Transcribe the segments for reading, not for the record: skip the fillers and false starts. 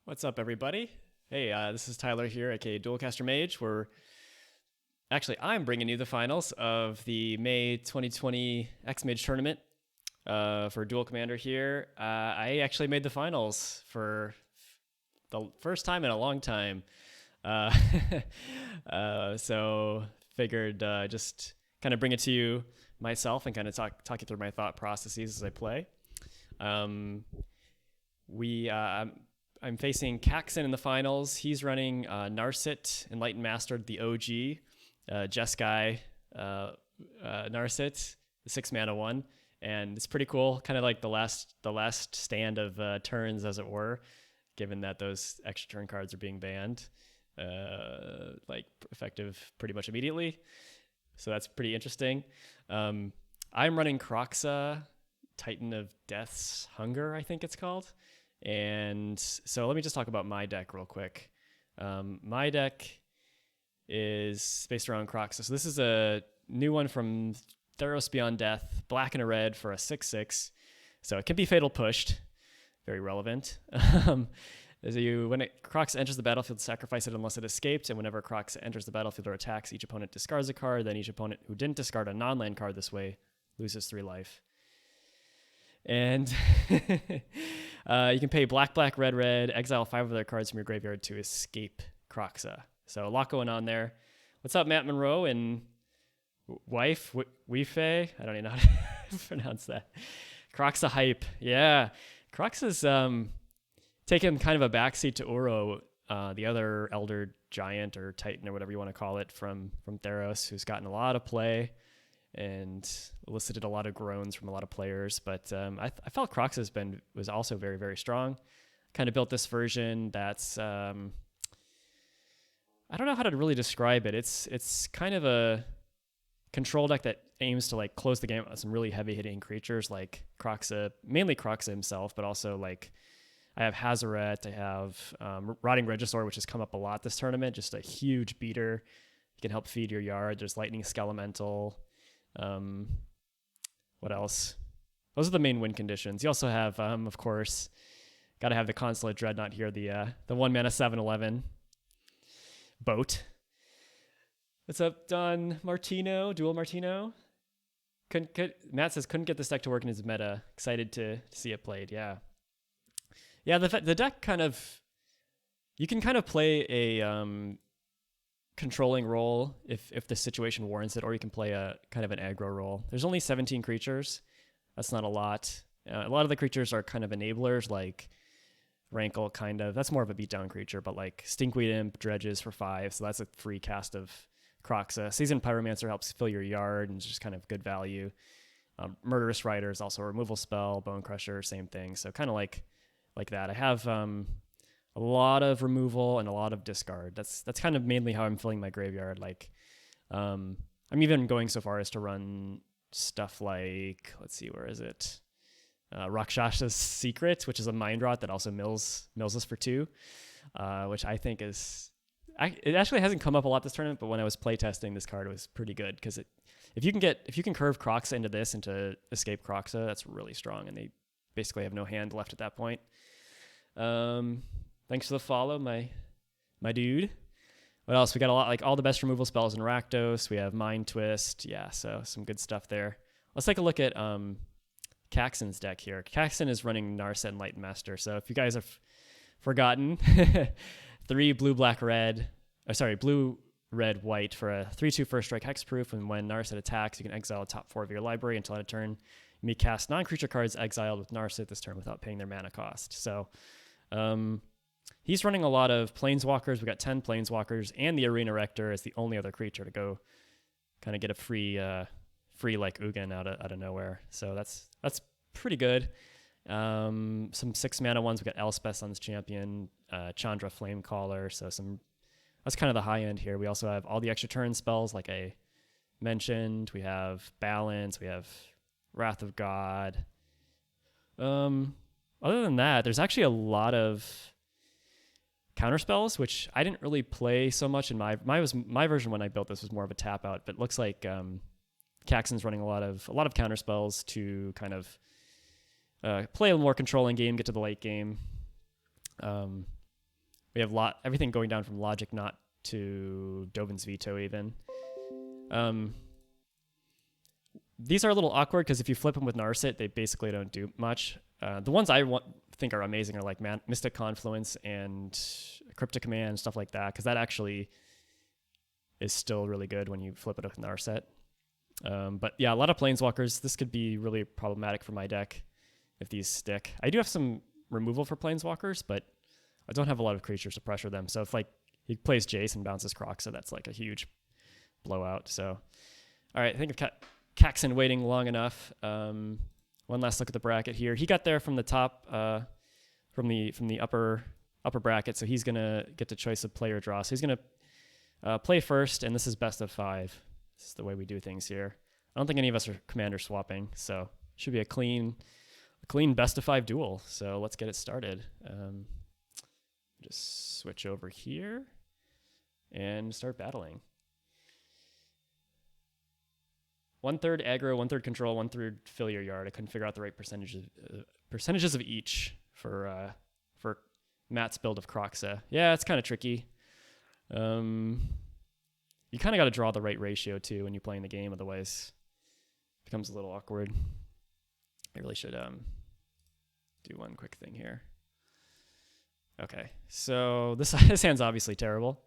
What's up, everybody? Hey, this is Tyler here, aka Duelcaster Mage. I'm bringing you the finals of the May 2020 XMage tournament for Duel Commander here. I actually made the finals for the first time in a long time. Uh, so figured just kind of bring it to you myself and kind of talk you through my thought processes as I play. I'm facing caxxen in the finals. He's running Narset, Enlightened Master, the OG, Jeskai, Narset, the 6-mana one, and it's pretty cool. Kind of like the last stand of turns, as it were, given that those extra turn cards are being banned, like effective pretty much immediately. So that's pretty interesting. I'm running Kroxa, Titan of Death's Hunger, I think it's called. And so let me just talk about my deck real quick. My deck is based around Kroxa. So this is a new one from Theros Beyond Death, black and a red for a 6/6. So it can be fatal pushed, very relevant. When Kroxa enters the battlefield, sacrifice it unless it escaped. And whenever Kroxa enters the battlefield or attacks, each opponent discards a card. Then each opponent who didn't discard a non-land card this way loses 3 life. And you can pay black, red, exile 5 of their cards from your graveyard to escape Kroxa. So a lot going on there. What's up, Matt Monroe and wife, Weefei? I don't even know how to pronounce that. Kroxa hype. Yeah. Kroxa's taken kind of a backseat to Uro, the other Elder Giant or Titan or whatever you want to call it from Theros, who's gotten a lot of play and elicited a lot of groans from a lot of players. But I felt Kroxa was also very, very strong. Kind of built this version that's I don't know how to really describe it. It's kind of a control deck that aims to like close the game with some really heavy hitting creatures like Kroxa, mainly Kroxa himself, but also like I have Hazaret, I have Rotting Regisaur, which has come up a lot this tournament, just a huge beater. You can help feed your yard. There's Lightning Skelemental. What else? Those are the main win conditions. You also have, of course, got to have the Consulate Dreadnought here, the 1-mana 7/11 boat. What's up, Don Martino? Duel Martino? Matt says couldn't get this deck to work in his meta. Excited to see it played. Yeah. The deck kind of, you can kind of play a controlling role if the situation warrants it, or you can play a kind of an aggro role. There's only 17 creatures. That's not a lot. A lot of the creatures are kind of enablers, like Rankle, kind of. That's more of a beatdown creature, but like Stinkweed Imp dredges for 5, so that's a free cast of Kroxa. Seasoned Pyromancer helps fill your yard and it's just kind of good value. Murderous Rider is also a removal spell. Bone Crusher, same thing. So kind of like that. I have a lot of removal and a lot of discard. That's kind of mainly how I'm filling my graveyard. Like, I'm even going so far as to run stuff like, let's see, where is it? Rakshas's Secret, which is a mind rot that also mills us for 2, which I think is, it actually hasn't come up a lot this tournament, but when I was playtesting this card, it was pretty good because if you can curve Kroxa into escape Kroxa, that's really strong, and they basically have no hand left at that point. Thanks for the follow, my dude. What else? We got a lot, like all the best removal spells in Rakdos. We have Mind Twist. Yeah, so some good stuff there. Let's take a look at caxxen's deck here. Caxxen is running Narset Enlightened Master. So if you guys have forgotten, 3 blue, red, white for a 3/2 first strike hexproof. And when Narset attacks, you can exile the top 4 of your library until end of turn. You may cast non-creature cards exiled with Narset this turn without paying their mana cost. So he's running a lot of Planeswalkers. We got 10 Planeswalkers, and the Arena Rector is the only other creature to go kind of get a free like Ugin out of nowhere. So that's pretty good. Some 6-mana ones. We got Elspeth, Sun's Champion, Chandra Flamecaller. So that's kind of the high end here. We also have all the extra turn spells like I mentioned. We have Balance. We have Wrath of God. Other than that, there's actually a lot of counter spells, which I didn't really play so much in my version when I built this was more of a tap out, but it looks like caxxen's running a lot of counter spells to kind of play a more controlling game, get to the late game. We have everything going down from Logic Knot to Dovin's Veto even. These are a little awkward because if you flip them with Narset, they basically don't do much. The ones I think are amazing are like Mystic Confluence and Cryptic Command, stuff like that, because that actually is still really good when you flip it with Narset. But yeah, a lot of Planeswalkers. This could be really problematic for my deck if these stick. I do have some removal for Planeswalkers, but I don't have a lot of creatures to pressure them. So if like he plays Jace and bounces Kroxa, that's like a huge blowout. So, all right, I think I've caxxen waiting long enough. One last look at the bracket here. He got there from the top, from the upper bracket, so he's gonna get the choice of play or draw. So he's gonna play first, and this is best of 5. This is the way we do things here. I don't think any of us are commander swapping, so should be a clean best of 5 duel. So let's get it started. Just switch over here and start battling. 1/3 aggro, 1/3 control, 1/3 fill your yard. I couldn't figure out the right percentages of each for Matt's build of Kroxa. Yeah, it's kind of tricky. You kind of got to draw the right ratio too when you're playing the game, otherwise it becomes a little awkward. I really should do one quick thing here. Okay, so this hand's obviously terrible.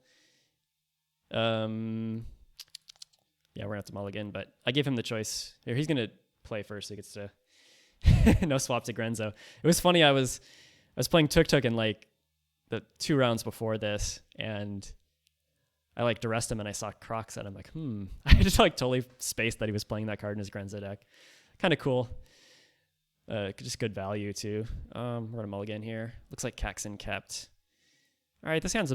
Yeah, we're gonna have to mulligan, but I gave him the choice. Here, he's gonna play first, so he gets to no swap to Grenzo. It was funny, I was playing Tuk in like the 2 rounds before this, and I like duressed him and I saw Kroxa and I'm like, I just like totally spaced that he was playing that card in his Grenzo deck. Kind of cool. Just good value too. We're gonna mulligan here. Looks like caxxen kept. All right, this hand's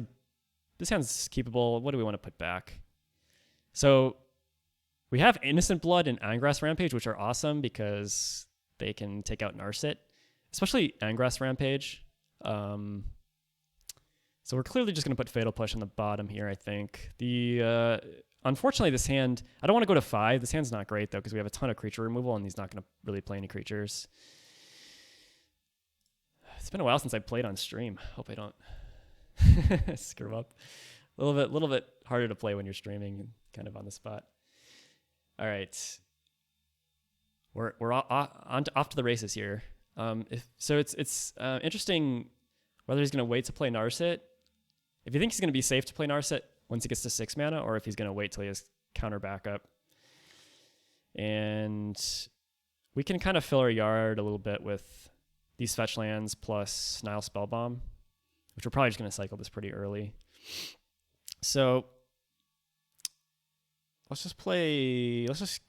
keepable. What do we want to put back? So we have Innocent Blood and Angrass Rampage, which are awesome because they can take out Narset, especially Angrass Rampage. So we're clearly just going to put Fatal Push on the bottom here, I think. Unfortunately, this hand, I don't want to go to 5. This hand's not great, though, because we have a ton of creature removal, and he's not going to really play any creatures. It's been a while since I played on stream. Hope I don't screw up. A little bit harder to play when you're streaming, kind of on the spot. All right. We're off to the races here. So it's interesting whether he's going to wait to play Narset. If you think he's going to be safe to play Narset once he gets to 6 mana, or if he's going to wait till he has counter backup. And we can kind of fill our yard a little bit with these fetch lands plus Nile Spellbomb, which we're probably just going to cycle this pretty early. So let's just play this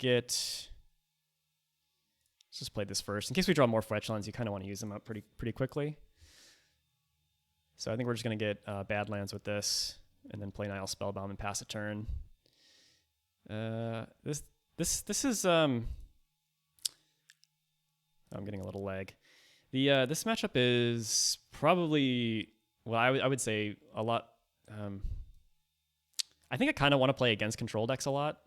first. In case we draw more fetch lands, you kind of want to use them up pretty quickly. So I think we're just going to get bad lands with this, and then play Nile Spellbomb and pass a turn. This is I'm getting a little lag. This matchup is probably, well, I would say a lot. I think I kind of want to play against control decks a lot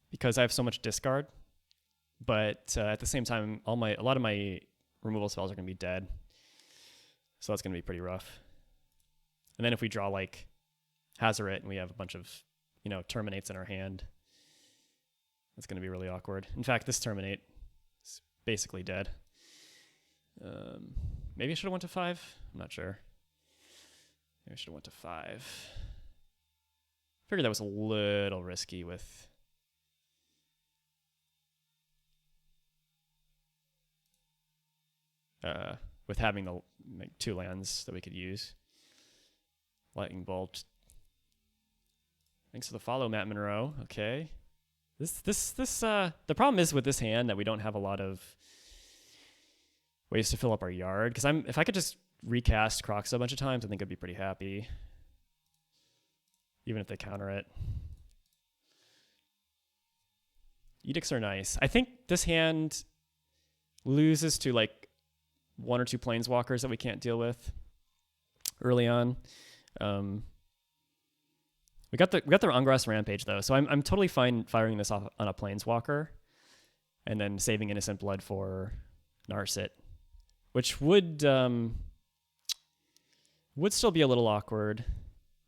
because I have so much discard. But at the same time, a lot of my removal spells are going to be dead. So that's going to be pretty rough. And then if we draw like Hazoret and we have a bunch of, Terminates in our hand, that's going to be really awkward. In fact, this Terminate is basically dead. Maybe I should have went to 5. I'm not sure. Maybe I should have went to 5. Figured that was a little risky with having the 2 lands that we could use. Lightning Bolt. Thanks for the follow, Matt Monroe. Okay. The problem is with this hand that we don't have a lot of ways to fill up our yard. Because if I could just recast Kroxa a bunch of times, I think I'd be pretty happy. Even if they counter it. Edicts are nice. I think this hand loses to like 1 or 2 planeswalkers that we can't deal with early on. We got their Angrass Rampage though, so I'm totally fine firing this off on a planeswalker, and then saving Innocent Blood for Narset, which would Would still be a little awkward.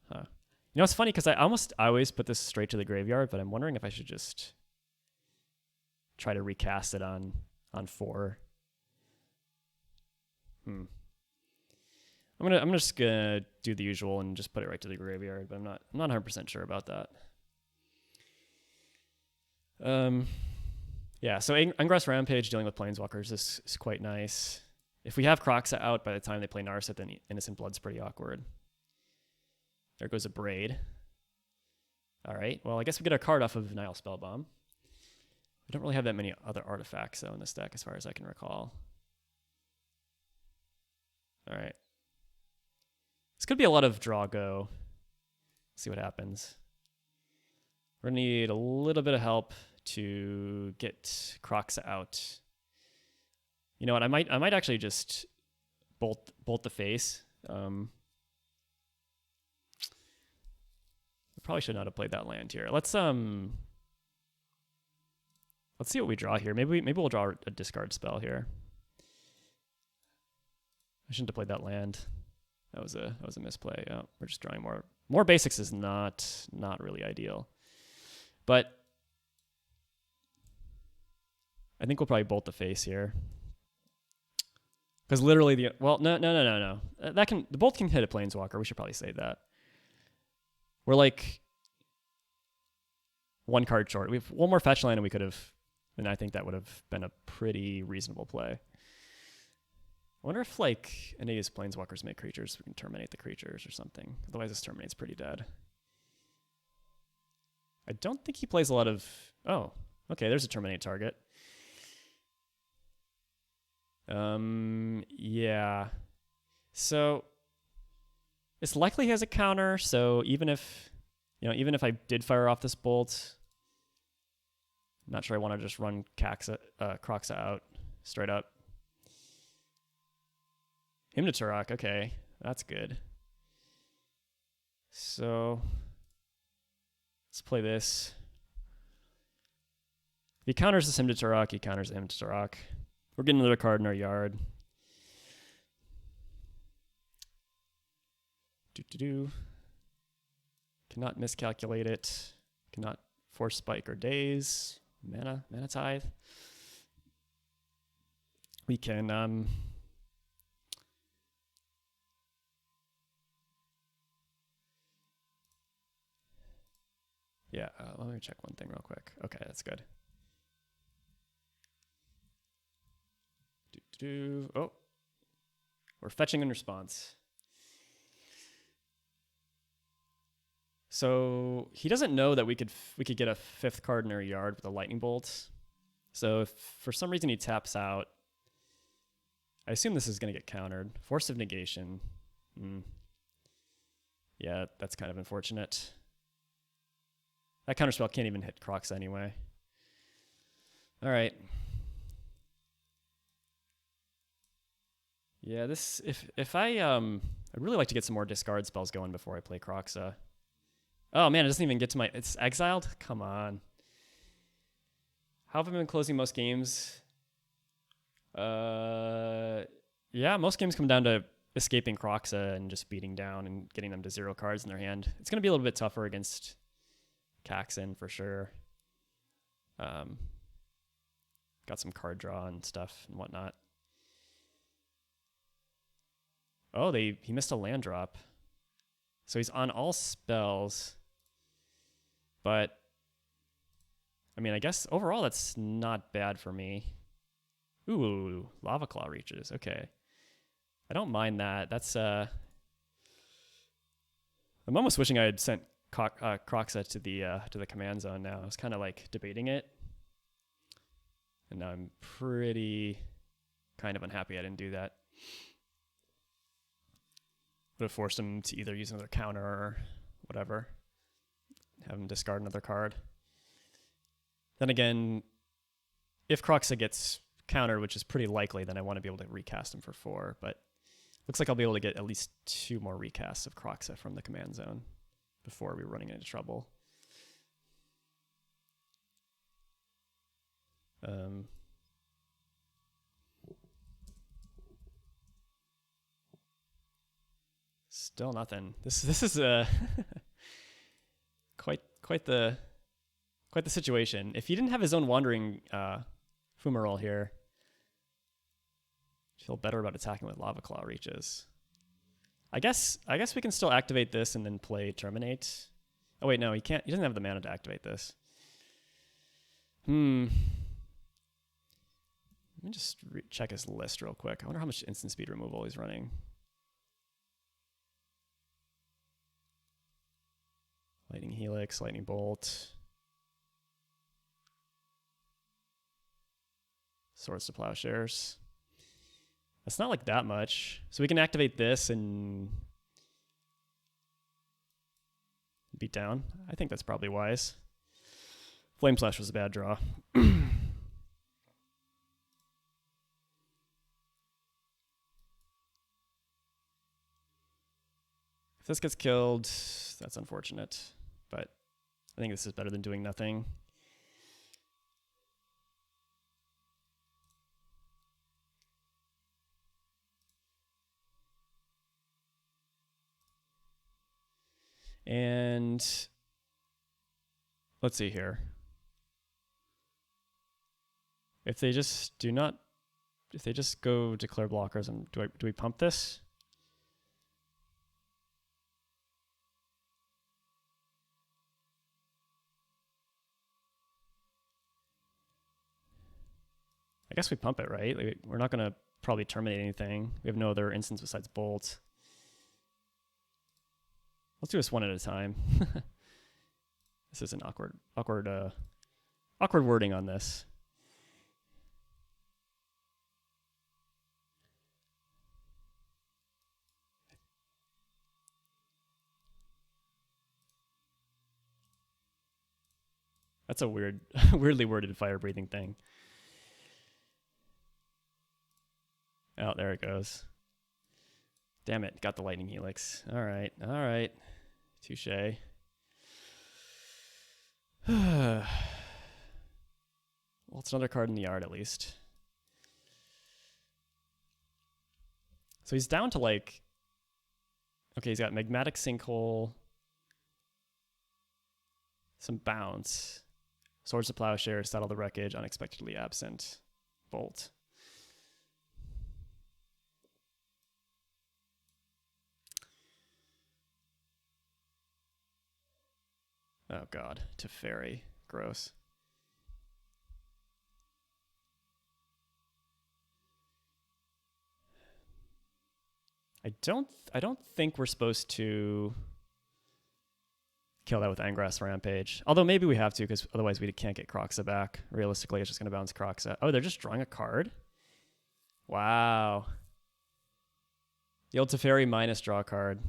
Huh. You know, it's funny because I always put this straight to the graveyard, but I'm wondering if I should just try to recast it on 4. I'm just gonna do the usual and just put it right to the graveyard, but I'm not 100% sure about that. Yeah, so Ingress Rampage dealing with Planeswalkers is quite nice. If we have Kroxa out by the time they play Narset, then Innocent Blood's pretty awkward. There goes a Braid. All right, well, I guess we get a card off of Nihil Spellbomb. We don't really have that many other artifacts, though, in this deck, as far as I can recall. All right. This could be a lot of draw-go. See what happens. We're going to need a little bit of help to get Kroxa out. You know what? I might actually just bolt the face. We probably should not have played that land here. Let's see what we draw here. Maybe we'll draw a discard spell here. I shouldn't have played that land. That was a misplay. Oh, we're just drawing more basics is not really ideal. But I think we'll probably bolt the face here. Because literally no. The bolt can hit a Planeswalker. We should probably say that. We're like 1 card short. We have 1 more fetch land and we could have, and I think that would have been a pretty reasonable play. I wonder if like any of these Planeswalkers make creatures, we can terminate the creatures or something. Otherwise this terminate's pretty dead. I don't think he plays a lot of, oh, okay, there's a terminate target. Yeah. So it's likely he has a counter, so even if I did fire off this bolt, I'm not sure I want to just run Kroxa out straight up. Him to Turok, okay, that's good. So let's play this. If he counters this him to Turok, he counters him to Turok. We're getting another card in our yard. Cannot miscalculate it. Cannot force spike or daze. Mana tithe. We can yeah, let me check one thing real quick. Okay, that's good. Oh, we're fetching in response. So he doesn't know that we could get a 5th card in our yard with a lightning bolt. So if for some reason he taps out, I assume this is going to get countered. Force of negation. Yeah, that's kind of unfortunate. That counterspell can't even hit Kroxa anyway. All right. Yeah, this if I'd really like to get some more discard spells going before I play Kroxa. Oh man, it doesn't even get to it's exiled? Come on. How have I been closing most games? Yeah, most games come down to escaping Kroxa and just beating down and getting them to 0 cards in their hand. It's going to be a little bit tougher against caxxen for sure. Got some card draw and stuff and whatnot. Oh, he missed a land drop. So he's on all spells. But, I mean, I guess overall that's not bad for me. Ooh, Lava Claw reaches. Okay. I don't mind that. That's, I'm almost wishing I had sent Kroxa to the command zone now. I was kind of like debating it. And now I'm pretty kind of unhappy I didn't do that. Would have forced him to either use another counter or whatever. Have him discard another card. Then again, if Kroxa gets countered, which is pretty likely, then I want to be able to recast him for 4. But looks like I'll be able to get at least 2 more recasts of Kroxa from the command zone before we're running into trouble. Still nothing. This is quite the situation. If he didn't have his own wandering fumarole here, I feel better about attacking with Lava Claw reaches. I guess we can still activate this and then play Terminate. Oh wait, no, he can't. He doesn't have the mana to activate this. Let me just check his list real quick. I wonder how much instant speed removal he's running. Lightning Helix, Lightning Bolt, Swords to Plowshares. That's not like that much. So we can activate this and beat down. I think that's probably wise. Flame Slash was a bad draw. If this gets killed, that's unfortunate. But I think this is better than doing nothing. And let's see here. If they just go declare blockers, and do we pump this? I guess we pump it, right? Like, we're not going to probably terminate anything. We have no other instance besides Bolt. Let's do this one at a time. This is an awkward wording on this. That's a weirdly worded fire breathing thing. Oh, there it goes. Damn it, got the Lightning Helix. All right. Touche. Well, it's another card in the yard at least. So he's down to like... Okay, he's got Magmatic Sinkhole, some Bounce, Swords to Plowshare, Settle the Wreckage, Unexpectedly Absent, Bolt. Oh god, Teferi. Gross. I don't think we're supposed to kill that with Angrass Rampage. Although maybe we have to, because otherwise we can't get Kroxa back. Realistically, it's just going to bounce Kroxa. Oh, they're just drawing a card? Wow. The old Teferi minus draw card.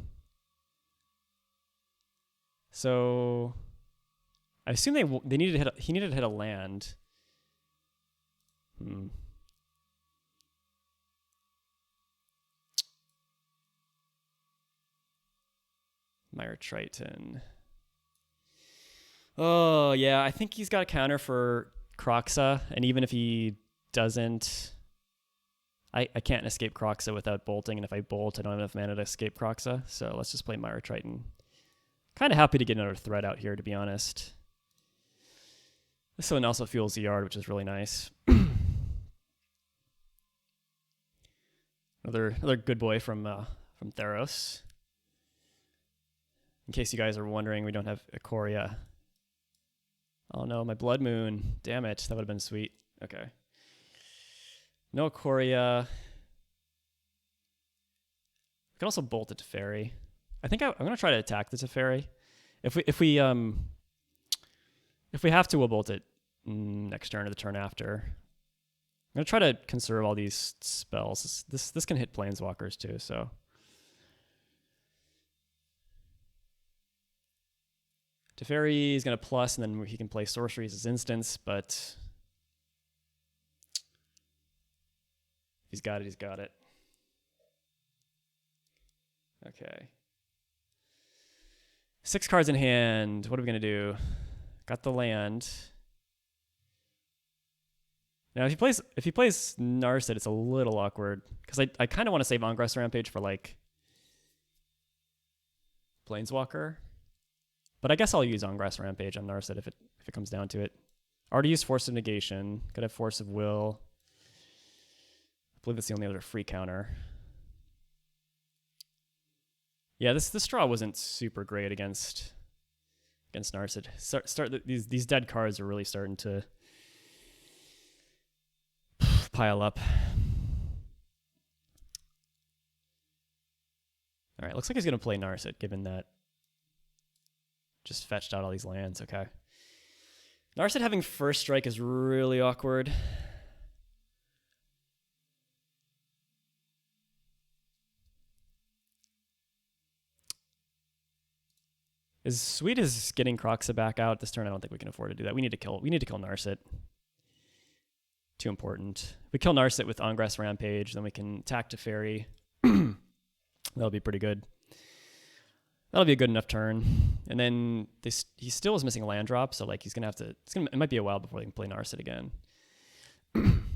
So I assume they needed to hit he needed to hit a land. Mire Triton. Oh, yeah, I think he's got a counter for Kroxa, and even if he doesn't, I can't escape Kroxa without bolting, and if I bolt, I don't have enough mana to escape Kroxa, so let's just play Mire Triton. Kind of happy to get another threat out here, to be honest. This one also fuels the yard, which is really nice. Another good boy from Theros. In case you guys are wondering, we don't have Ikoria. Oh no, my Blood Moon. Damn it, that would have been sweet. Okay. No Ikoria. We can also bolt it to Teferi. I think I'm gonna try to attack the Teferi. If we have to, we'll bolt it next turn or the turn after. I'm gonna try to conserve all these spells. This can hit Planeswalkers too, so. Teferi is gonna plus, and then he can play sorceries as instants, but if he's got it, he's got it. Okay. 6 cards in hand. What are we gonna do? Got the land. Now, if he plays Narset, it's a little awkward because I kind of want to save Angrass Rampage for like Planeswalker. But I guess I'll use On-Grass Rampage on Narset if it comes down to it. Already used Force of Negation. Could have Force of Will. I believe that's the only other free counter. Yeah, this draw wasn't super great against Narset. These dead cards are really starting to pile up. All right, looks like he's gonna play Narset, given that just fetched out all these lands. Okay. Narset having first strike is really awkward. As sweet as getting Kroxa back out this turn, I don't think we can afford to do that. We need to kill Narset. Too important. We kill Narset with On-Grass Rampage, then we can attack to Fairy. That'll be pretty good. That'll be a good enough turn. And then he still is missing a land drop, so like he's gonna have to. It might be a while before they can play Narset again. I'm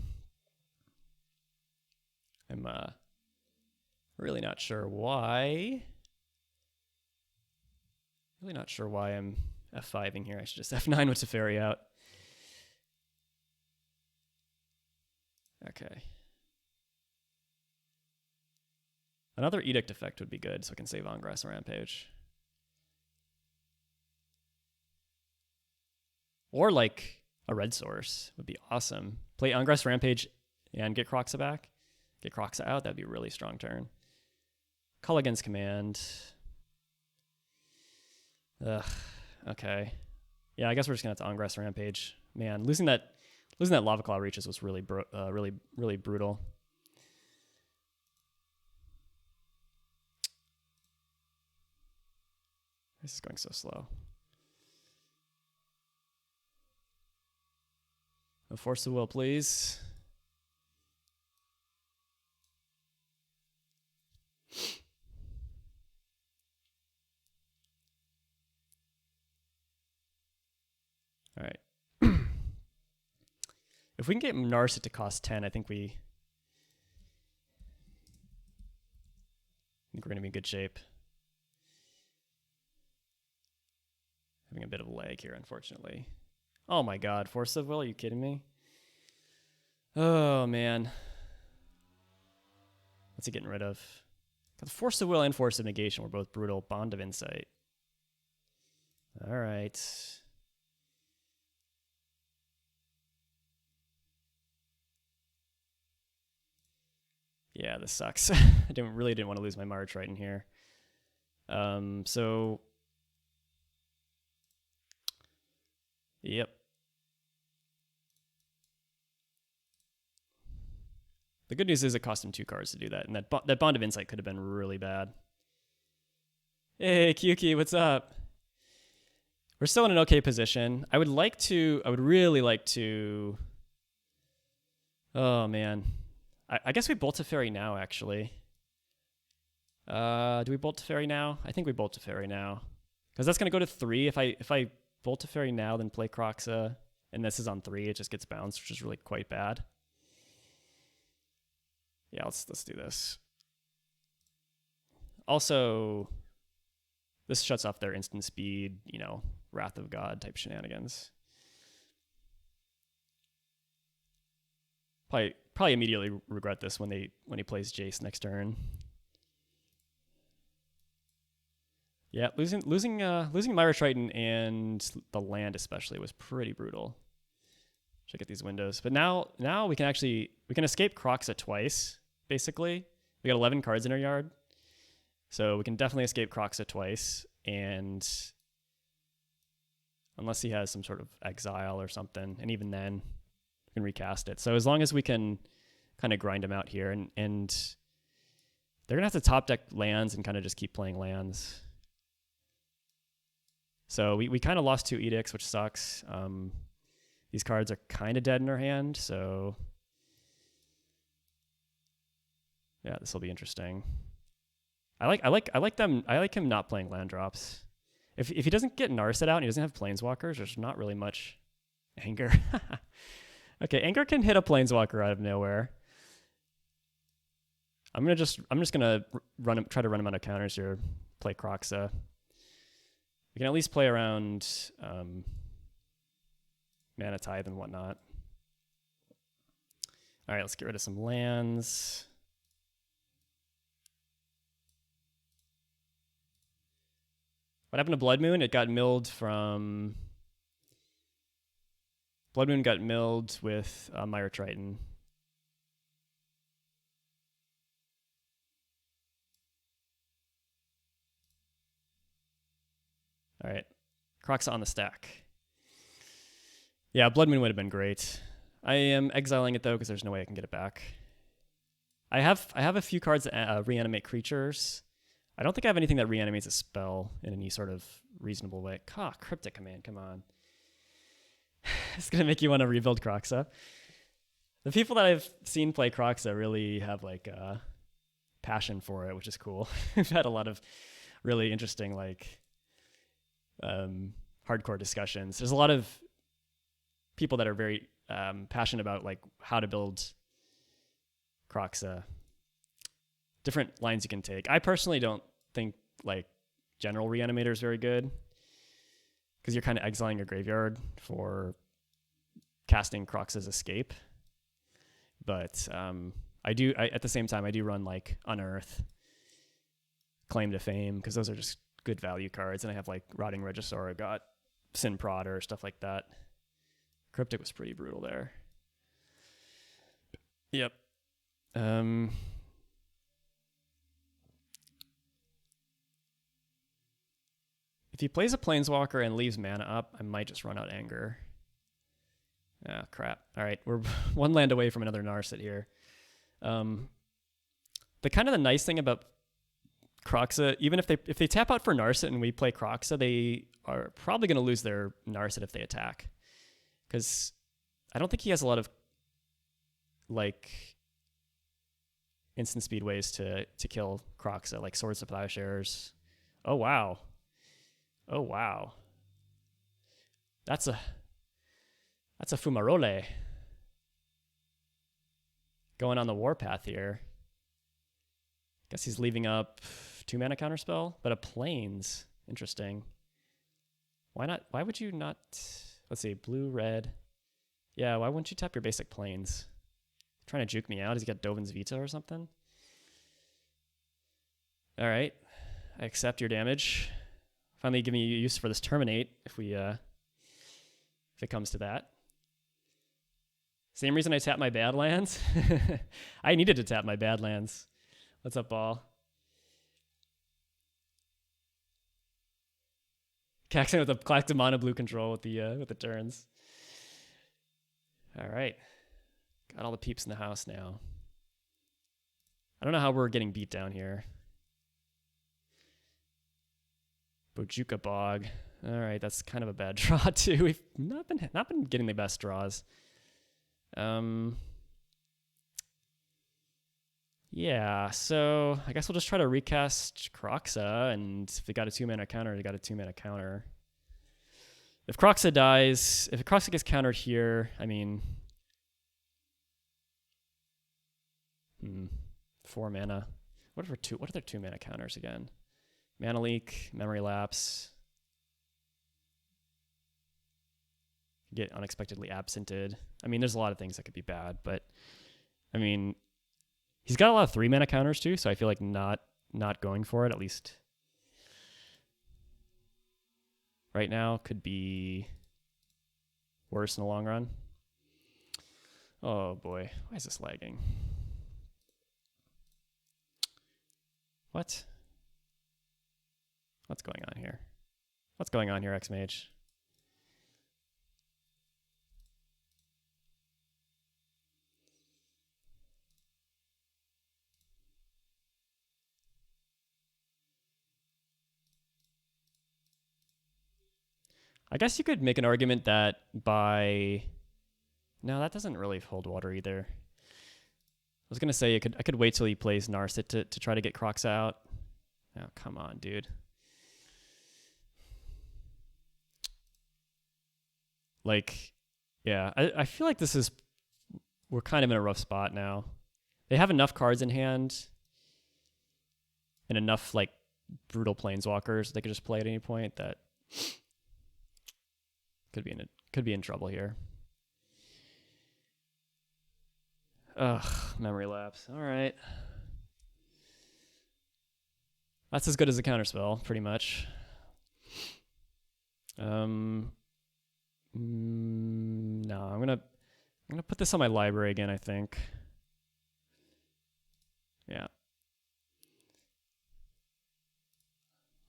really not sure why. Really not sure why I'm F5ing here. I should just F9 with Teferi out. Okay. Another Edict effect would be good, so I can save On-Grass Rampage. Or like a red source would be awesome. Play On-Grass Rampage and get Kroxa back. Get Kroxa out, that'd be a really strong turn. Call against command. Ugh, okay. Yeah, I guess we're just gonna have to On-Grass Rampage. Man, losing that Lava Claw Reaches was really brutal. This is going so slow. No Force of Will, please. All right. If we can get Narset to cost 10, I think we're going to be in good shape. Having a bit of lag here, unfortunately. Oh my god, Force of Will? Are you kidding me? Oh man. What's he getting rid of? The Force of Will and Force of Negation were both brutal. Bond of Insight. Alright. Yeah, this sucks. I really didn't want to lose my Mara Triton here. So... Yep. The good news is it cost him 2 cards to do that, and that Bond of Insight could have been really bad. Hey, Kyuki, what's up? We're still in an okay position. I would really like to... Oh, man. I guess we Bolt to Fairy now, actually. Do we Bolt to Fairy now? I think we Bolt to Fairy now. Because that's going to go to 3. If I Bolt to Fairy now, then play Kroxa, and this is on 3, it just gets bounced, which is really quite bad. Yeah, let's do this. Also, this shuts off their instant speed, you know, Wrath of God type shenanigans. Probably immediately regret this when he plays Jace next turn. Yeah, losing Myra Triton and the land especially was pretty brutal. Check out these windows. But now we can escape Kroxa twice, basically. We got 11 cards in our yard. So we can definitely escape Kroxa twice, and unless he has some sort of exile or something, and even then we can recast it. So as long as we can kind of grind him out here, and they're gonna have to top deck lands and kind of just keep playing lands. So we kind of lost 2 edicts, which sucks. These cards are kind of dead in our hand, so yeah, this will be interesting. I like him not playing land drops. If he doesn't get Narset out and he doesn't have planeswalkers, there's not really much anger. Okay, anger can hit a planeswalker out of nowhere. I'm just gonna try to run him out of counters here. Play Kroxa. We can at least play around Mana Tithe and whatnot. All right, let's get rid of some lands. What happened to Blood Moon? It got milled from... Blood Moon got milled with Mire Triton. All right, Kroxa on the stack. Yeah, Blood Moon would have been great. I am exiling it though because there's no way I can get it back. I have a few cards that reanimate creatures. I don't think I have anything that reanimates a spell in any sort of reasonable way. Cryptic Command, come on. It's gonna make you want to rebuild Kroxa. The people that I've seen play Kroxa really have like passion for it, which is cool. We've had a lot of really interesting like hardcore discussions. There's a lot of people that are very passionate about like how to build Kroxa. Different lines you can take. I personally don't think like general reanimator is very good because you're kind of exiling your graveyard for casting Kroxa's Escape. But at the same time, I do run like Unearth, Claim to Fame, because those are just good value cards. And I have like Rotting Regisaur, I got Sin Prodder, stuff like that. Cryptic was pretty brutal there. Yep. If he plays a Planeswalker and leaves mana up, I might just run out Anger. Ah, crap. All right, we're one land away from another Narset here. The nice thing about Kroxa, even if they tap out for Narset and we play Kroxa, they are probably going to lose their Narset if they attack. Because I don't think he has a lot of like instant speed ways to kill Kroxa, like Swords to Plowshares. Oh wow. Oh wow. That's a Fumarole. Going on the warpath here. Guess he's leaving up 2 mana counterspell, but a Plains. Interesting. Why not? Why would you not? Let's see, blue, red. Yeah, why wouldn't you tap your basic Plains? Trying to juke me out? Has he got Dovin's Veto or something? All right, I accept your damage. Finally giving you use for this Terminate if it comes to that. Same reason I tapped my Badlands. I needed to tap my Badlands. What's up, Ball? Caxxen with a collective mono blue control with the turns. All right. Got all the peeps in the house now. I don't know how we're getting beat down here. Bojuka Bog. All right, that's kind of a bad draw too. We've not been getting the best draws. Yeah, so I guess we'll just try to recast Kroxa, and if they got a 2-mana counter, they got a 2-mana counter. If Kroxa dies, if Kroxa gets countered here, I mean, 4 mana. What are their 2-mana counters again? Mana Leak, Memory Lapse. Get unexpectedly absented. I mean, there's a lot of things that could be bad, but I mean, he's got a lot of 3-mana counters too, so I feel like not going for it, at least right now, could be worse in the long run. Oh boy, why is this lagging? What? What's going on here? What's going on here, XMage? I guess you could make an argument that by... No, that doesn't really hold water either. I was going to say I could wait till he plays Narset to try to get Kroxa out. Oh, come on, dude. Like, yeah, I feel like we're kind of in a rough spot now. They have enough cards in hand and enough, like, brutal Planeswalkers they could just play at any point that Could be in trouble here. Ugh, memory lapse. All right. That's as good as a counterspell, pretty much. No, I'm gonna put this on my library again, I think. Yeah.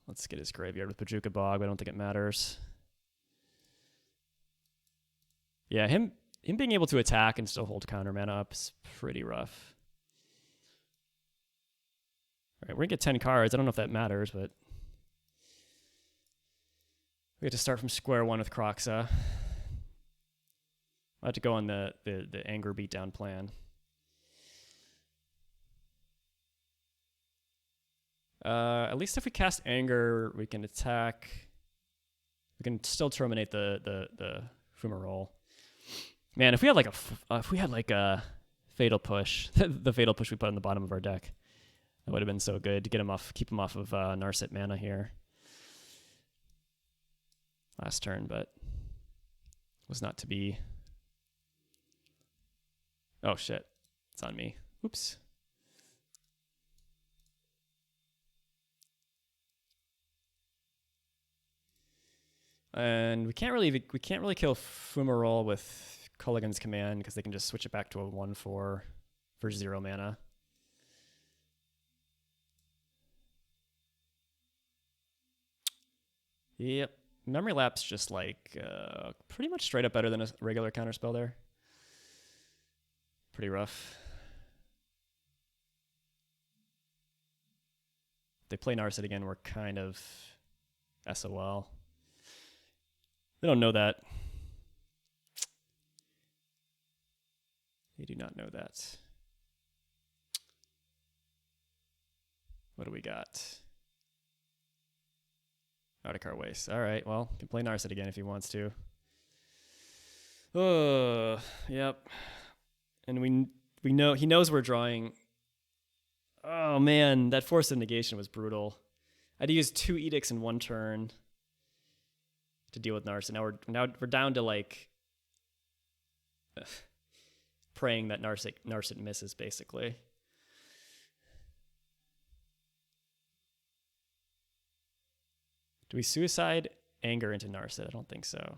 Let's get his graveyard with Bojuka Bog, but I don't think it matters. Yeah, him being able to attack and still hold counter mana up is pretty rough. All right, we're gonna get 10 cards. I don't know if that matters, but we have to start from square one with Kroxa. I have to go on the anger beatdown plan. At least if we cast anger, we can attack. We can still terminate the Fumarole. Man, if we had like a fatal push, the fatal push we put on the bottom of our deck, that would have been so good to get him off, keep him off of Narset mana here. Last turn, but was not to be. Oh shit, it's on me. Oops. And we can't really kill Fumarole with Culligan's Command because they can just switch it back to a 1/4 for 0 mana. Yep. Memory Lapse just like pretty much straight up better than a regular counterspell there. Pretty rough. They play Narset again, we're kind of SOL. They don't know that. They do not know that. What do we got? Arctic Waste. All right, well, can play Narset again if he wants to. Oh, yep. And we know he knows we're drawing. Oh man, that Force of Negation was brutal. I had to use 2 Edicts in 1 turn to deal with Narset. Now we're down to like praying that Narset misses basically. Do we suicide anger into Narset? I don't think so. I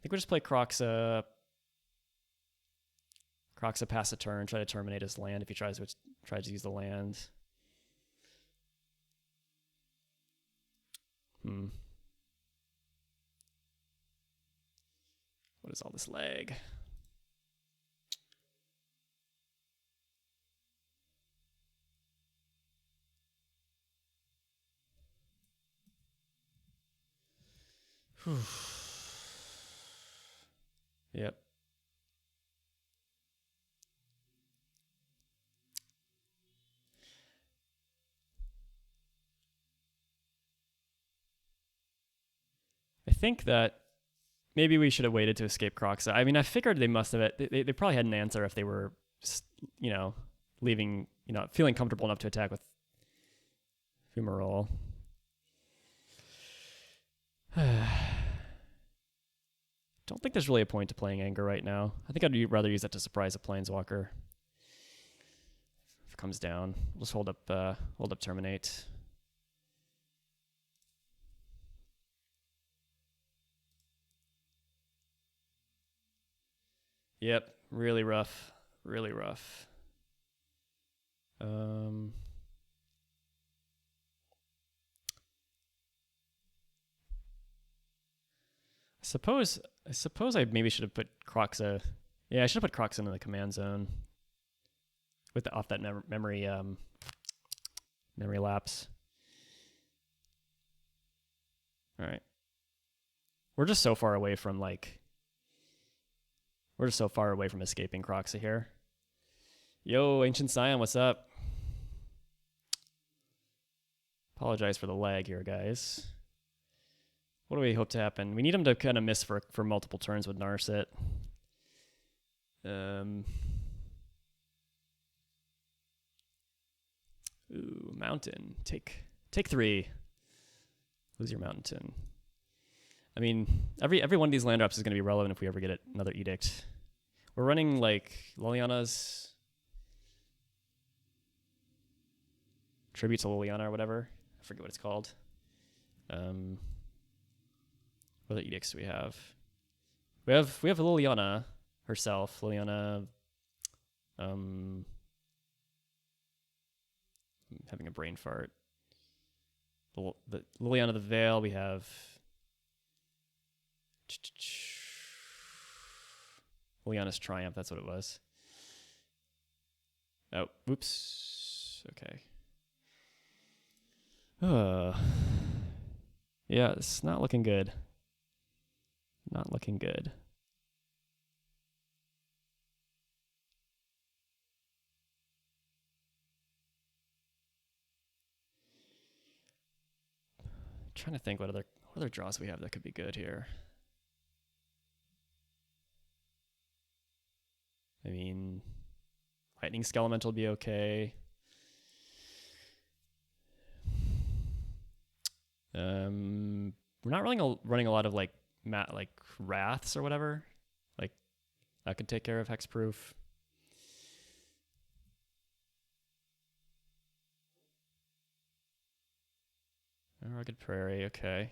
think we'll just play Kroxa. Kroxa pass a turn, try to terminate his land if he tries to use the land. What is all this lag? Yep. I think that maybe we should have waited to escape Kroxa. I mean, I figured they must have. They probably had an answer if they were, leaving, feeling comfortable enough to attack with Fumarole. Don't think there's really a point to playing anger right now. I think I'd rather use that to surprise a planeswalker. If it comes down, we'll just hold up terminate. Yep, really rough. Really rough. I suppose I maybe should have put Kroxa. Yeah, I should have put Kroxa in the command zone with off that memory lapse. All right, we're just so far away from escaping Kroxa here. Yo, Ancient Scion, what's up? Apologize for the lag here, guys. What do we hope to happen? We need him to kind of miss for multiple turns with Narset. Ooh, Mountain. Take 3. Lose your mountain. I mean, every one of these land drops is going to be relevant if we ever get another edict. We're running like Liliana's tribute to Liliana or whatever. I forget what it's called. What other edicts do we have? We have Liliana herself. Liliana. I'm having a brain fart. The Liliana the Veil. We have Liliana's Triumph. That's what it was. Oh, whoops. Okay. Yeah, it's not looking good. Not looking good. Trying to think what other draws we have that could be good here. I mean, Lightning Skelemental will be okay. We're not running a lot of like Wraths or whatever. Like that could take care of Hexproof. Rugged Prairie, okay.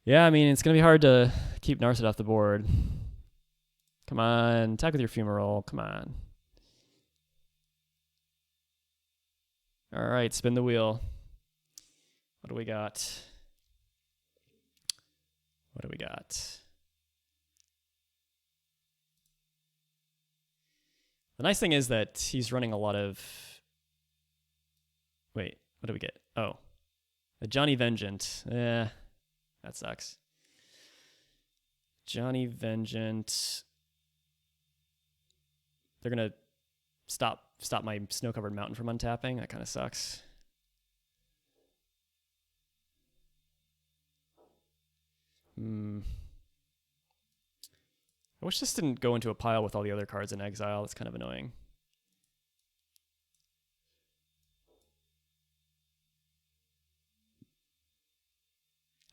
Yeah, I mean, it's going to be hard to keep Narset off the board. Come on, attack with your Fumarole, come on. All right, spin the wheel. What do we got? What do we got? The nice thing is that he's running a lot of... Wait, what do we get? Oh, a Johnny Vengeant. That sucks. Johnny Vengeant. They're going to stop my snow-covered mountain from untapping. That kind of sucks. I wish this didn't go into a pile with all the other cards in exile. It's kind of annoying.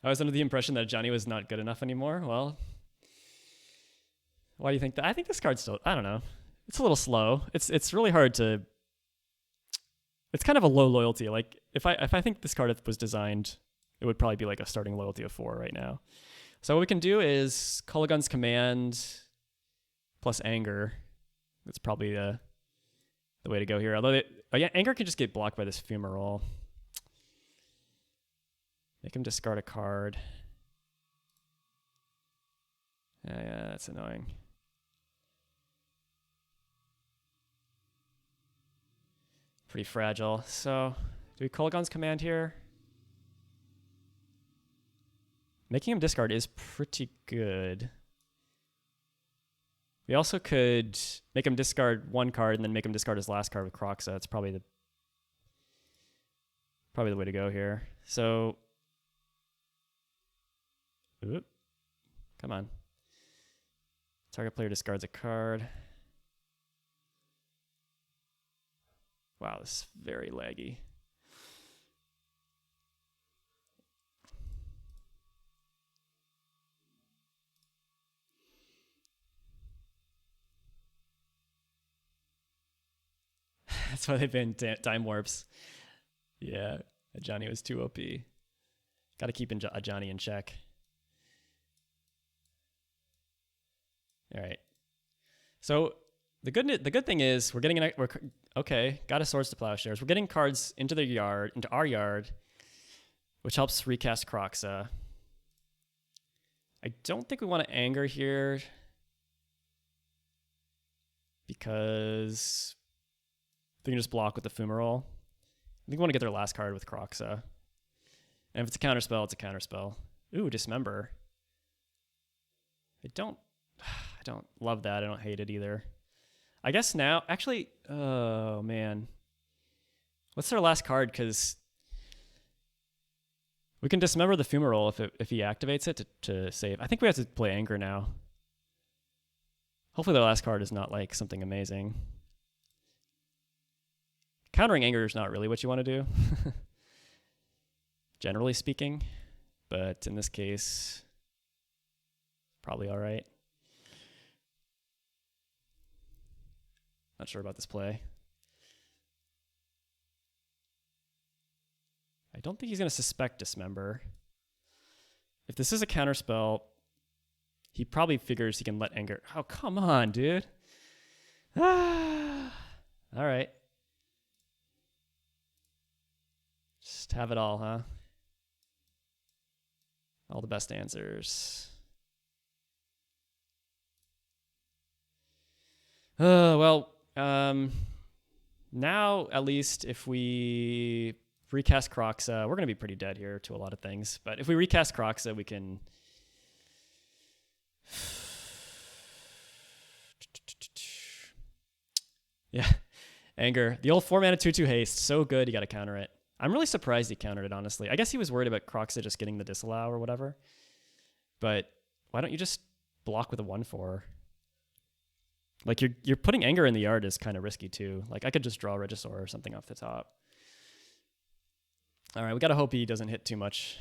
I was under the impression that Johnny was not good enough anymore. Well, why do you think that? I think this card's still, I don't know. It's a little slow. It's really hard to, it's kind of a low loyalty. Like if I think this card was designed, it would probably be like a starting loyalty of 4 right now. So what we can do is Kolaghan's Command plus Anger. That's probably the way to go here. Although Anger can just get blocked by this Fumarole. Make him discard a card. Yeah, that's annoying. Pretty fragile. So, do we Kolaghan's Command here? Making him discard is pretty good. We also could make him discard 1 card and then make him discard his last card with Kroxa. That's probably the way to go here. So, come on. Target player discards a card. Wow, this is very laggy. That's why they've been time warps. Yeah, Johnny was too OP. Got to keep Johnny in check. All right. So the good thing is we're getting got a Swords to Plowshares. We're getting cards into our yard, which helps recast Kroxa. I don't think we want to Anger here because they can just block with the Fumarole. I think we want to get their last card with Kroxa. And if it's a counterspell, it's a counterspell. Ooh, Dismember. I don't love that. I don't hate it either. I guess now, actually, oh man. What's their last card? Because we can Dismember the Fumarole if he activates it to save. I think we have to play Anger now. Hopefully their last card is not like something amazing. Countering Anger is not really what you want to do. generally speaking. But in this case, probably all right. Not sure about this play. I don't think he's going to suspect Dismember. If this is a counterspell, he probably figures he can let Anger... Oh, come on, dude. Ah. All right. Just have it all, huh? All the best answers. Well, now at least if we recast Kroxa, we're going to be pretty dead here to a lot of things. But if we recast Kroxa, we can... Yeah, Anger. The old 4-mana 2/2 haste. So good, you got to counter it. I'm really surprised he countered it, honestly. I guess he was worried about Kroxa just getting the disallow or whatever. But why don't you just block with a 1/4? Like, you're putting Anger in the yard is kind of risky, too. Like, I could just draw Regisaur or something off the top. All right, we got to hope he doesn't hit too much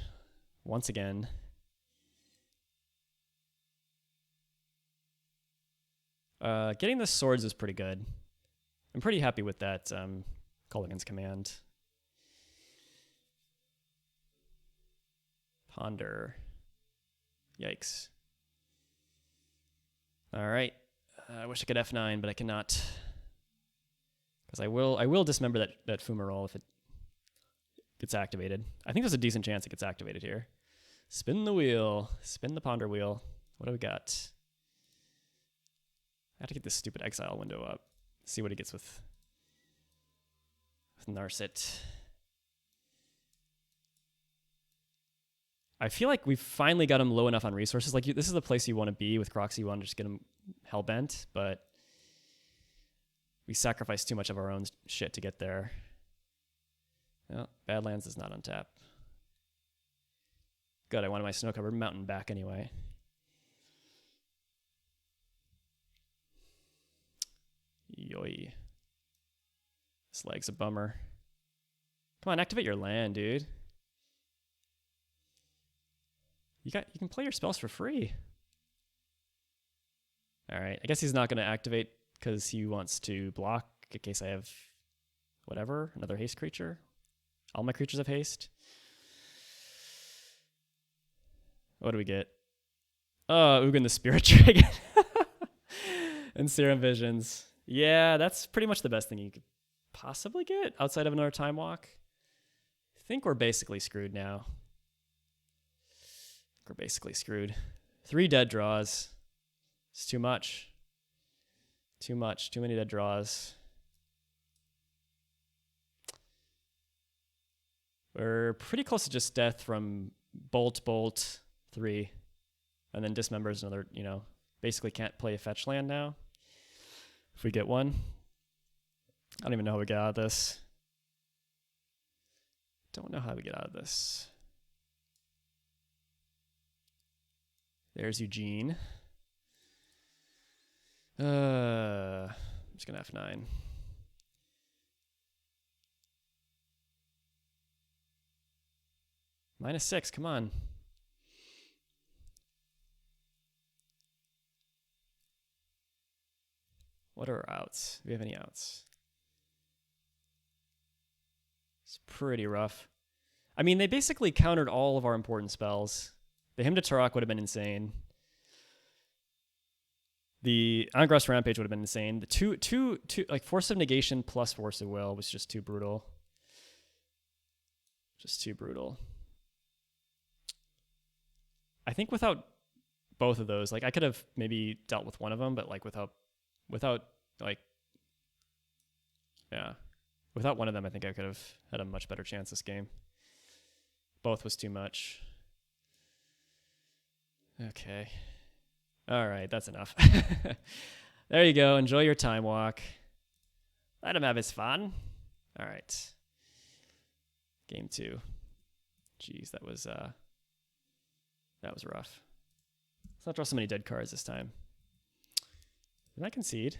once again. Getting the swords is pretty good. I'm pretty happy with that Culligan's command. Ponder. Yikes. All right. I wish I could F9, but I cannot. Because I will dismember that Fumarole if it gets activated. I think there's a decent chance it gets activated here. Spin the wheel. Spin the Ponder wheel. What do we got? I have to get this stupid exile window up. See what he gets with Narset. I feel like we've finally got him low enough on resources. Like, this is the place you want to be with Kroxa. You want to just get him hellbent, but we sacrifice too much of our own shit to get there. Well, Badlands is not on tap. Good, I wanted my snow-covered mountain back anyway. Yoy. This leg's a bummer. Come on, activate your land, dude. You can play your spells for free. All right, I guess he's not going to activate because he wants to block in case I have whatever, another haste creature. All my creatures have haste. What do we get? Oh, Ugin the Spirit Dragon. And Serum Visions. Yeah, that's pretty much the best thing you could possibly get outside of another Time Walk. I think we're basically screwed now. We're basically screwed. 3 dead draws. It's too much. Too much. Too many dead draws. We're pretty close to just death from Bolt, 3. And then Dismembers another, basically can't play a fetch land now. If we get one. I don't even know how we get out of this. Don't know how we get out of this. There's Eugene. I'm just gonna F9. -6, come on. What are our outs? Do we have any outs? It's pretty rough. I mean, they basically countered all of our important spells. The Hymn to Turok would have been insane. The Angrass Rampage would have been insane. The two, like Force of Negation plus Force of Will was just too brutal. Just too brutal. I think without both of those, like I could have maybe dealt with one of them, but like without one of them, I think I could have had a much better chance this game. Both was too much. Okay. All right, that's enough. There you go. Enjoy your Time Walk. Let him have his fun. All right. Game 2. Jeez, that was rough. Let's not draw so many dead cards this time. Did I concede?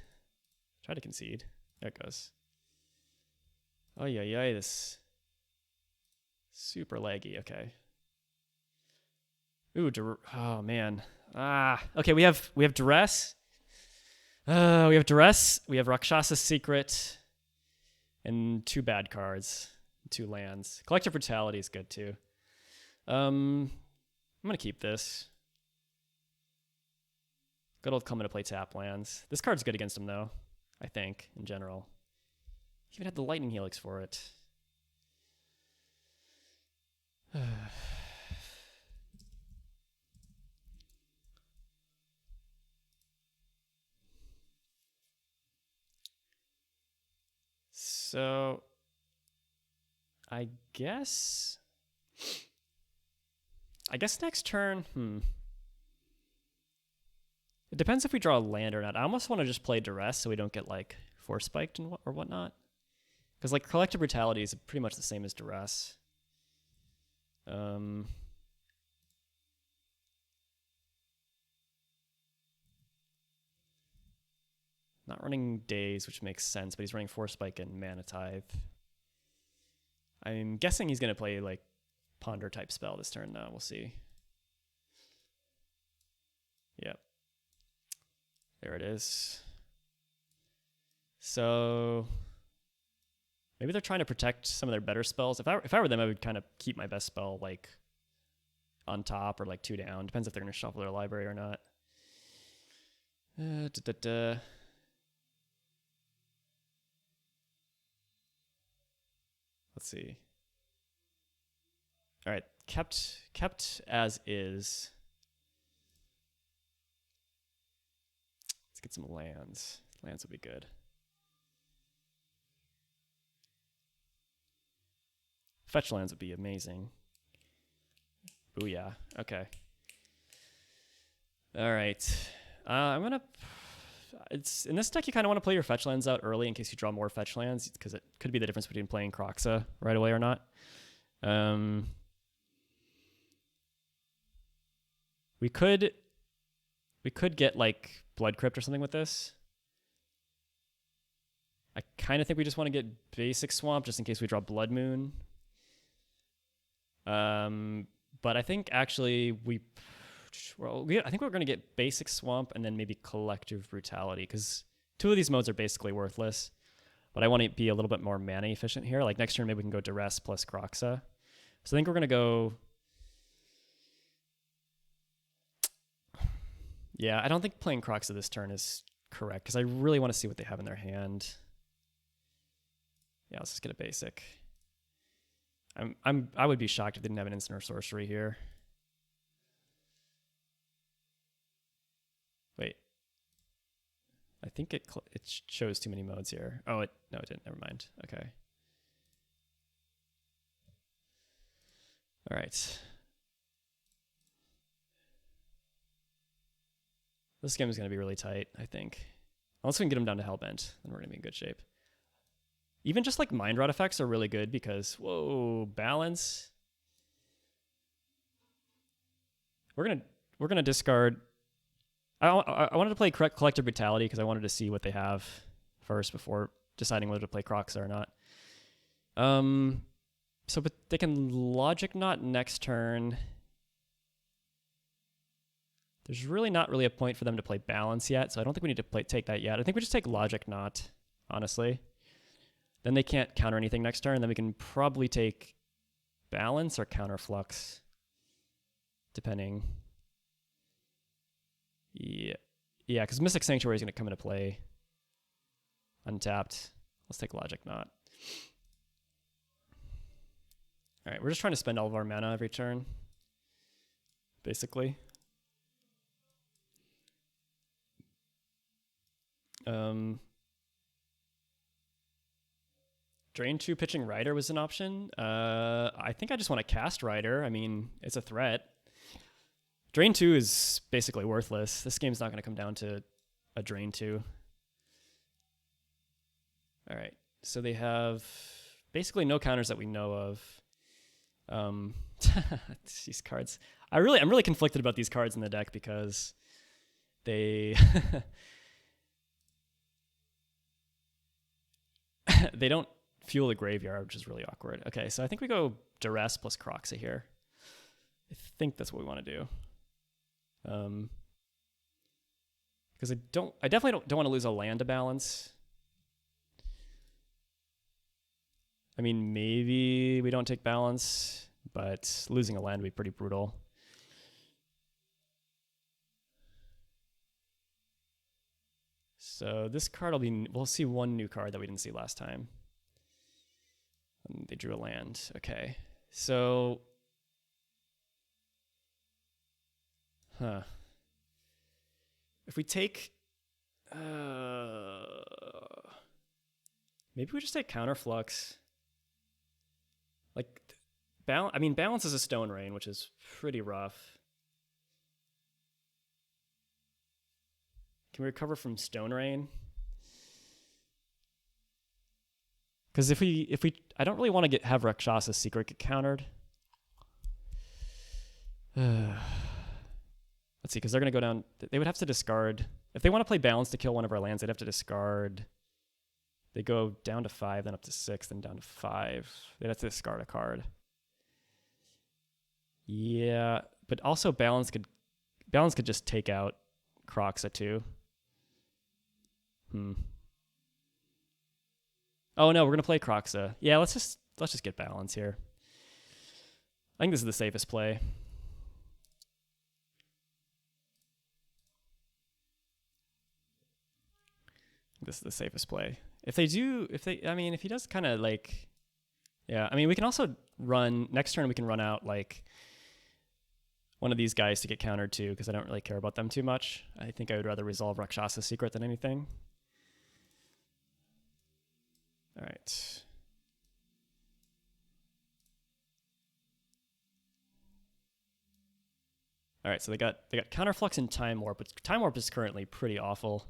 Try to concede. There it goes. Oh yeah, this Super laggy. Okay. Ooh, oh man. Okay, we have Duress. We have Duress. We have Rakshasa Secret, and 2 bad cards, 2 lands. Collective Brutality is good too. I'm gonna keep this. Good old come into play tap lands. This card's good against him though, I think, in general. He even had the Lightning Helix for it. So, I guess next turn, It depends if we draw a land or not. I almost want to just play Duress so we don't get like Force Spiked and or whatnot. Because like Collective Brutality is pretty much the same as Duress. Not running Daze, which makes sense, but he's running Force Spike and Mana Tithe. I'm guessing he's going to play like Ponder type spell this turn though. We'll see. Yep. There it is. So maybe they're trying to protect some of their better spells. If I were them, I would kind of keep my best spell like on top or like 2 down. Depends if they're going to shuffle their library or not. Let's see. All right, kept as is. Let's get some lands. Lands would be good. Fetch lands would be amazing. Booyah. Okay. All right. I'm gonna. It's in this deck. You kind of want to play your fetch lands out early in case you draw more fetch lands, because it could be the difference between playing Kroxa right away or not. We could get like Blood Crypt or something with this. I kind of think we just want to get basic Swamp just in case we draw Blood Moon. But I think actually I think we're going to get basic Swamp and then maybe Collective Brutality, because 2 of these modes are basically worthless. But I want to be a little bit more mana efficient here. Like next turn, maybe we can go Duress plus Kroxa. So I think we're going to go. Yeah, I don't think playing Kroxa this turn is correct because I really want to see what they have in their hand. Yeah, let's just get a basic. I would be shocked if they didn't have an instant or sorcery here. Wait. I think it shows too many modes here. Oh, no, it didn't. Never mind. Okay. All right. This game is going to be really tight, I think. Unless we can get them down to Hellbent, then we're going to be in good shape. Even just like Mind Rot effects are really good because, whoa, balance. We're gonna discard. I wanted to play Collective Brutality because I wanted to see what they have first before deciding whether to play Kroxa or not. But they can Logic Knot next turn. There's really not really a point for them to play Balance yet, so I don't think we need to take that yet. I think we just take Logic Knot, honestly. Then they can't counter anything next turn. Then we can probably take Balance or Counterflux, depending. Yeah, because Mystic Sanctuary is going to come into play untapped. Let's take Logic Knot. All right, we're just trying to spend all of our mana every turn, basically. Drain 2 pitching Rider was an option. I think I just want to cast Rider. I mean, it's a threat. Drain 2 is basically worthless. This game's not going to come down to a Drain 2. All right, so they have basically no counters that we know of. These cards. I'm really conflicted about these cards in the deck because they they don't fuel the graveyard, which is really awkward. Okay, so I think we go Duress plus Kroxa here. I think that's what we want to do. Because I definitely don't want to lose a land to balance. I mean, maybe we don't take balance, but losing a land would be pretty brutal. So this card will be, we'll see one new card that we didn't see last time. And they drew a land. Okay. So, if we take, maybe we just take Counterflux. Like, I mean, balance is a Stone Rain, which is pretty rough. Can we recover from Stone Rain? Because if we, I don't really want to have Rakshsa's Secret get countered. Let's see, because they're going to go down. They would have to discard. If they want to play balance to kill one of our lands, they'd have to discard. They go down to 5, then up to 6, then down to 5. They'd have to discard a card. Yeah, but also balance could just take out Kroxa too. Oh no, we're gonna play Kroxa. Yeah, let's just get balance here. I think this is the safest play. This is the safest play. If he does kind of like, yeah, I mean, we can also run, next turn we can run out like one of these guys to get countered too, because I don't really care about them too much. I think I would rather resolve Rakshsa's Secret than anything. All right. All right, so they got Counterflux and Time Warp, but Time Warp is currently pretty awful.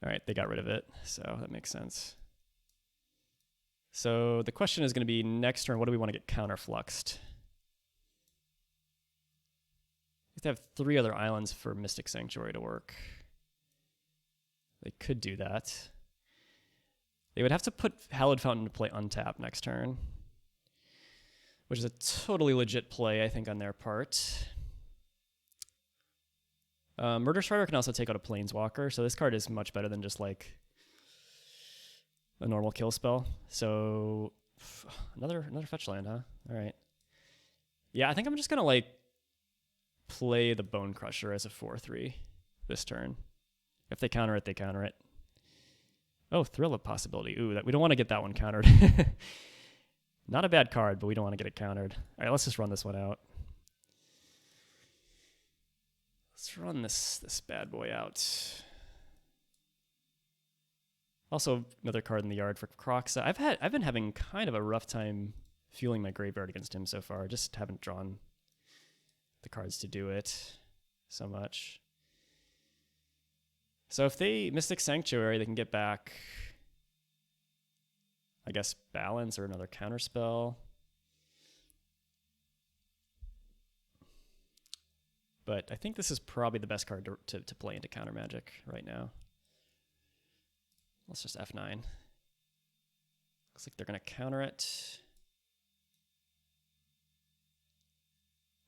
All right, they got rid of it, so that makes sense. So the question is going to be next turn, what do we want to get counterfluxed? We have to have 3 other islands for Mystic Sanctuary to work. They could do that. They would have to put Hallowed Fountain to play untap next turn, which is a totally legit play, I think, on their part. Murder Strider can also take out a Planeswalker, so this card is much better than just like a normal kill spell. So another fetch land, huh? All right. Yeah, I think I'm just gonna like play the Bone Crusher as a 4/3 this turn. If they counter it, they counter it. Oh, Thrill of Possibility. Ooh, we don't want to get that one countered. Not a bad card, but we don't want to get it countered. All right, let's just run this one out. Let's run this bad boy out. Also, another card in the yard for Kroxa. I've been having kind of a rough time fueling my graveyard against him so far. I just haven't drawn the cards to do it so much. So if they Mystic Sanctuary, they can get back, I guess, Balance or another counterspell. But I think this is probably the best card to play into counter magic right now. Let's just F9. Looks like they're going to counter it.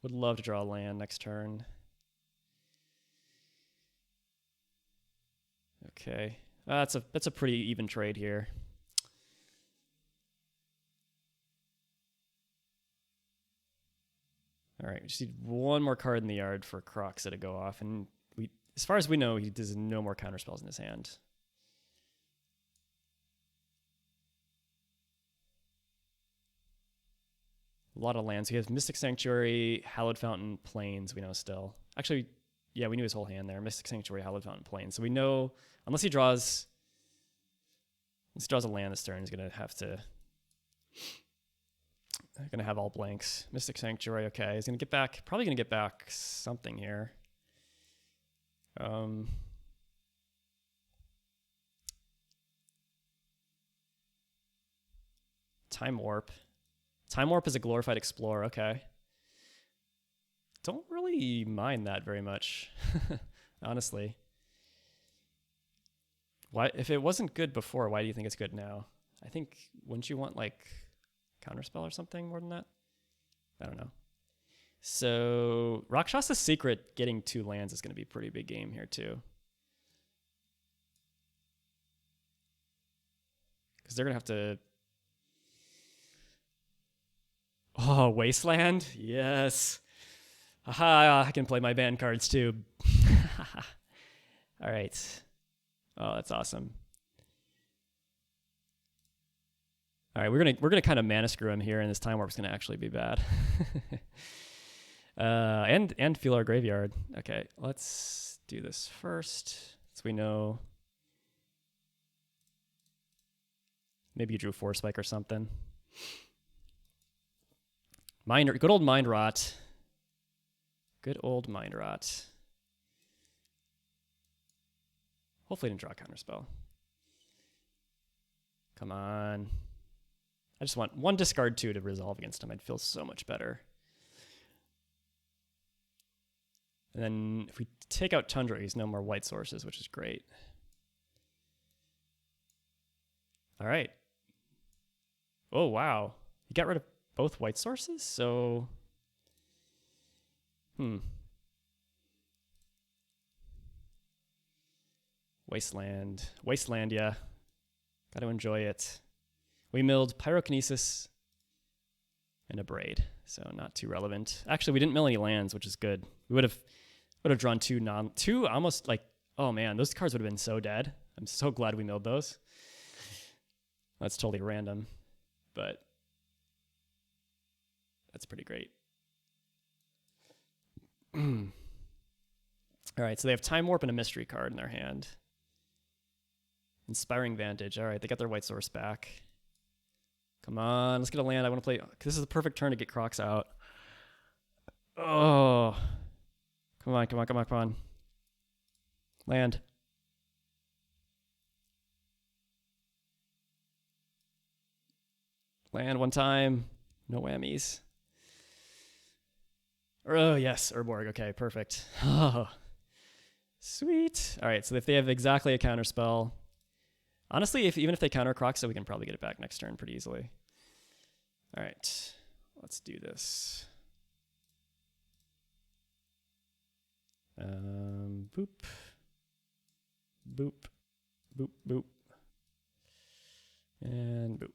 Would love to draw a land next turn. Okay, that's a pretty even trade here. All right, we just need one more card in the yard for Kroxa to go off, and as far as we know, he does no more counterspells in his hand. A lot of lands. He has Mystic Sanctuary, Hallowed Fountain, Plains. We know still. Actually, yeah, we knew his whole hand there. Mystic Sanctuary, Hallowed Fountain, Plains. So we know, unless he draws a land this turn, he's gonna have all blanks. Mystic Sanctuary, okay. He's probably gonna get back something here. Time Warp. Time Warp is a glorified Explorer, okay. Don't really mind that very much, honestly. Why, if it wasn't good before, why do you think it's good now? I think, wouldn't you want like counterspell or something more than that? I don't know. So Rakshasa Secret getting 2 lands is going to be a pretty big game here too. Because they're going to have to... Oh, Wasteland? Yes. Aha, I can play my band cards too. All right. Oh, that's awesome. All right, we're gonna kind of mana screw him here, and this time warp's gonna actually be bad. And feel our graveyard. Okay, let's do this first, so we know. Maybe you drew Force Spike or something. Good old Mind Rot. Good old Mind Rot. Hopefully didn't draw a counterspell. Come on. I just want 1 discard 2 to resolve against him. I'd feel so much better. And then if we take out Tundra, he's no more white sources, which is great. All right. Oh, wow. He got rid of both white sources? So, Wasteland. Wasteland, yeah. Got to enjoy it. We milled Pyrokinesis and a Braid, so not too relevant. Actually, we didn't mill any lands, which is good. We would have drawn two almost like, oh man, those cards would have been so dead. I'm so glad we milled those. That's totally random, but that's pretty great. All right, so they have Time Warp and a Mystery card in their hand. Inspiring Vantage. All right, they got their white source back. Come on, let's get a land. I want to play. This is the perfect turn to get Kroxa out. Oh. Come on, come on, come on, come on. Land. Land 1 time. No whammies. Oh, yes, Urborg. Okay, perfect. Oh, sweet. All right, so if they have exactly a counterspell, honestly, even if they counter Kroxa, we can probably get it back next turn pretty easily. All right, let's do this. Boop. Boop. Boop, boop. And boop.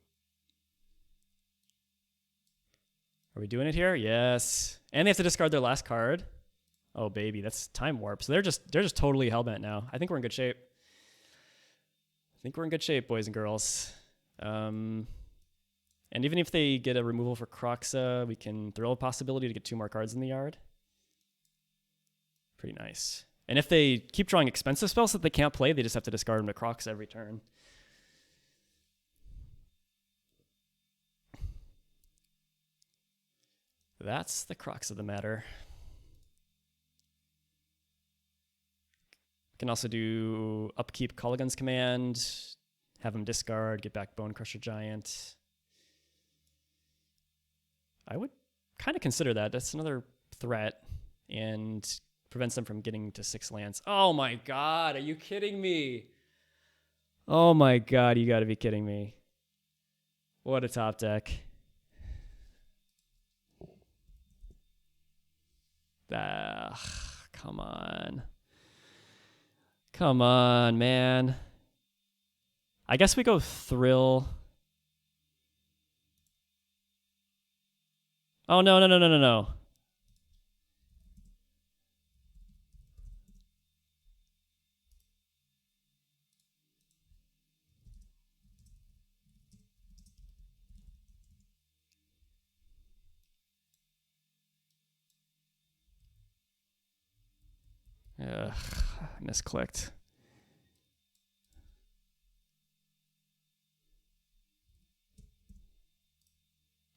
Are we doing it here? Yes. And they have to discard their last card. Oh baby, that's Time Warp. So they're just totally hellbent now. I think we're in good shape. I think we're in good shape, boys and girls. And even if they get a removal for Kroxa, we can throw a possibility to get 2 more cards in the yard. Pretty nice. And if they keep drawing expensive spells that they can't play, they just have to discard them to Kroxa every turn. That's the crux of the matter. We can also do upkeep Kolaghan's Command, have him discard, get back Bone Crusher Giant. I would kind of consider that. That's another threat and prevents them from getting to 6 lands. Oh my god, are you kidding me? Oh my god, you gotta be kidding me. What a top deck. Come on. Come on, man. I guess we go Thrill. Oh, no, no, no, no, no, no. Ugh, misclicked.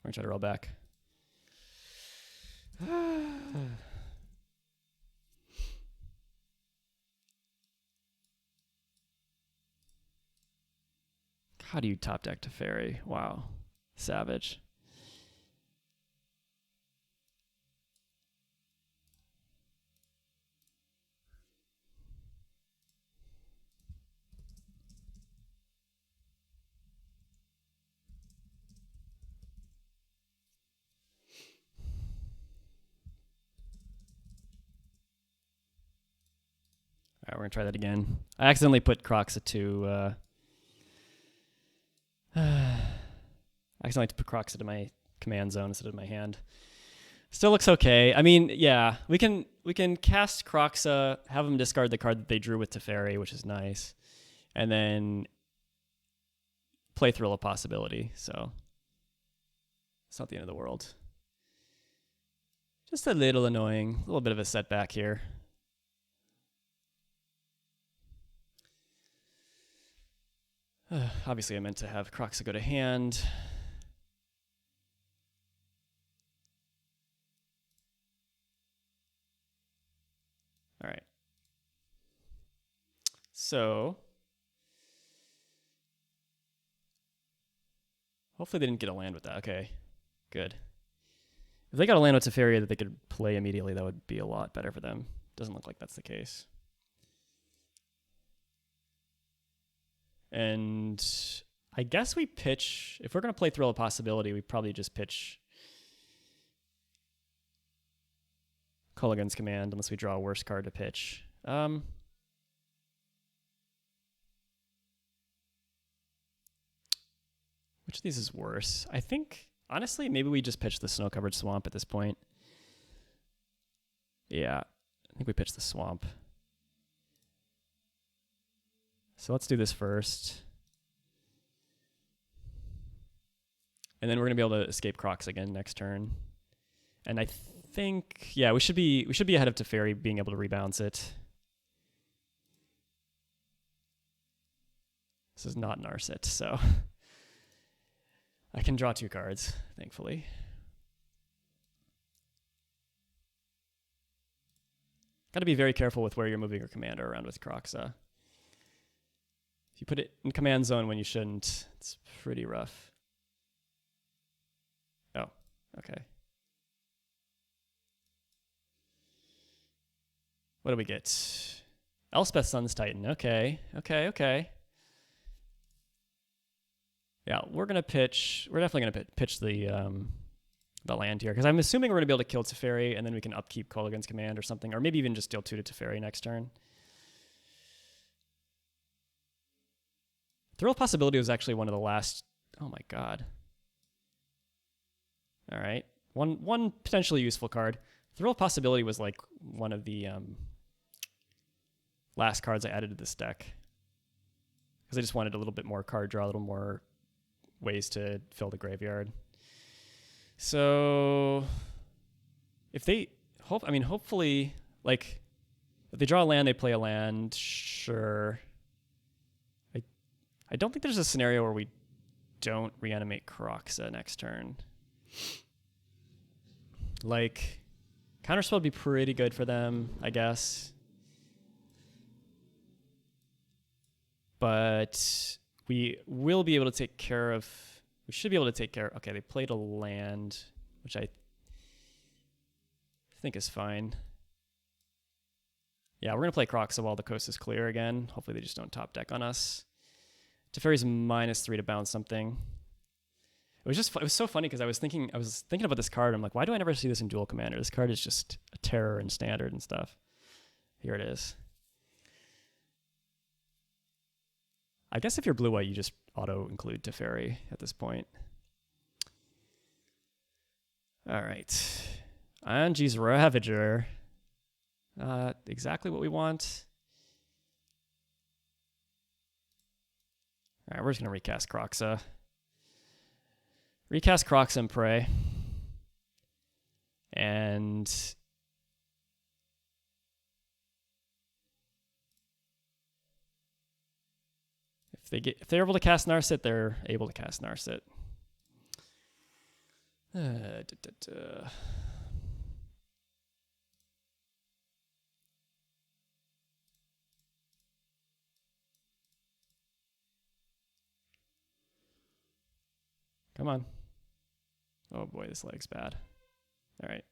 We're gonna try to roll back. How do you top deck to Fairy? Wow. Savage. All right, we're gonna try that again. I accidentally put Kroxa to. I accidentally put Kroxa to my command zone instead of my hand. Still looks okay. I mean, yeah, we can cast Kroxa, have them discard the card that they drew with Teferi, which is nice, and then play Thrill of Possibility. So it's not the end of the world. Just a little annoying, a little bit of a setback here. Obviously, I meant to have Kroxa go to hand. All right. So hopefully they didn't get a land with that. Okay, good. If they got a land with Teferi that they could play immediately, that would be a lot better for them. Doesn't look like that's the case. And I guess we pitch, if we're going to play Thrill of Possibility, we probably just pitch Culligan's Command, unless we draw a worse card to pitch. Which of these is worse? I think, honestly, maybe we just pitch the Snow-Covered Swamp at this point. Yeah, I think we pitch the Swamp. So let's do this first. And then we're going to be able to escape Kroxa again next turn. And I think, yeah, we should be ahead of Teferi being able to rebalance it. This is not Narset, so I can draw 2 cards, thankfully. Got to be very careful with where you're moving your commander around with Kroxa. If you put it in command zone when you shouldn't, it's pretty rough. Oh, okay. What do we get? Elspeth Sun's Titan. Okay. Yeah, we're definitely gonna pitch the land here, because I'm assuming we're gonna be able to kill Teferi, and then we can upkeep Culligan's Command or something, or maybe even just deal 2 to Teferi next turn. Thrill of Possibility was actually one of the last. Oh my god. All right, one potentially useful card. Thrill of Possibility was like one of the last cards I added to this deck, because I just wanted a little bit more card draw, a little more ways to fill the graveyard. So if they hopefully, like, if they draw a land, they play a land, sure. I don't think there's a scenario where we don't reanimate Kroxa next turn. Like, Counterspell would be pretty good for them, I guess. But we will be able to take care of... We should be able to take care... Okay, they played a land, which I think is fine. Yeah, we're going to play Kroxa while the coast is clear again. Hopefully they just don't top deck on us. Teferi's -3 to bounce something. It was so funny, because I was thinking about this card. I'm like, why do I never see this in Duel Commander? This card is just a terror in Standard and stuff. Here it is. I guess if you're blue-white, you just auto-include Teferi at this point. All right. Angie's Ravager. Exactly what we want. All right, we're just going to recast Kroxa. Recast Kroxa and pray. And if they're able to cast Narset, they're able to cast Narset. Come on. Oh boy, this leg's bad. All right.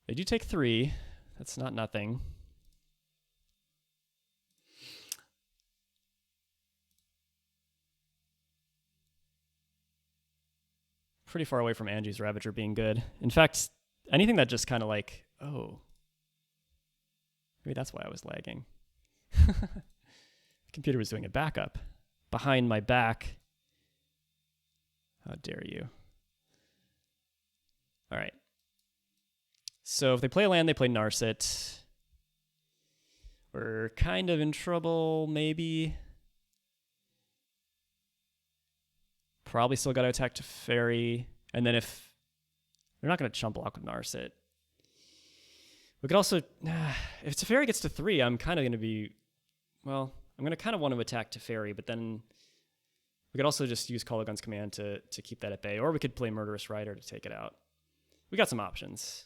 They do take 3. That's not nothing. Pretty far away from Angie's Ravager being good. In fact, anything that just kind of like, oh. Maybe that's why I was lagging. The computer was doing a backup behind my back. How dare you? All right. So if they play land, they play Narset. We're kind of in trouble, maybe. Probably still got to attack Teferi. And then if they're not going to chump block with Narset. We could also, if Teferi gets to 3, I'm kind of going to be, well, I'm going to kind of want to attack Teferi, but then we could also just use Kolaghan's Command to keep that at bay, or we could play Murderous Rider to take it out. We got some options.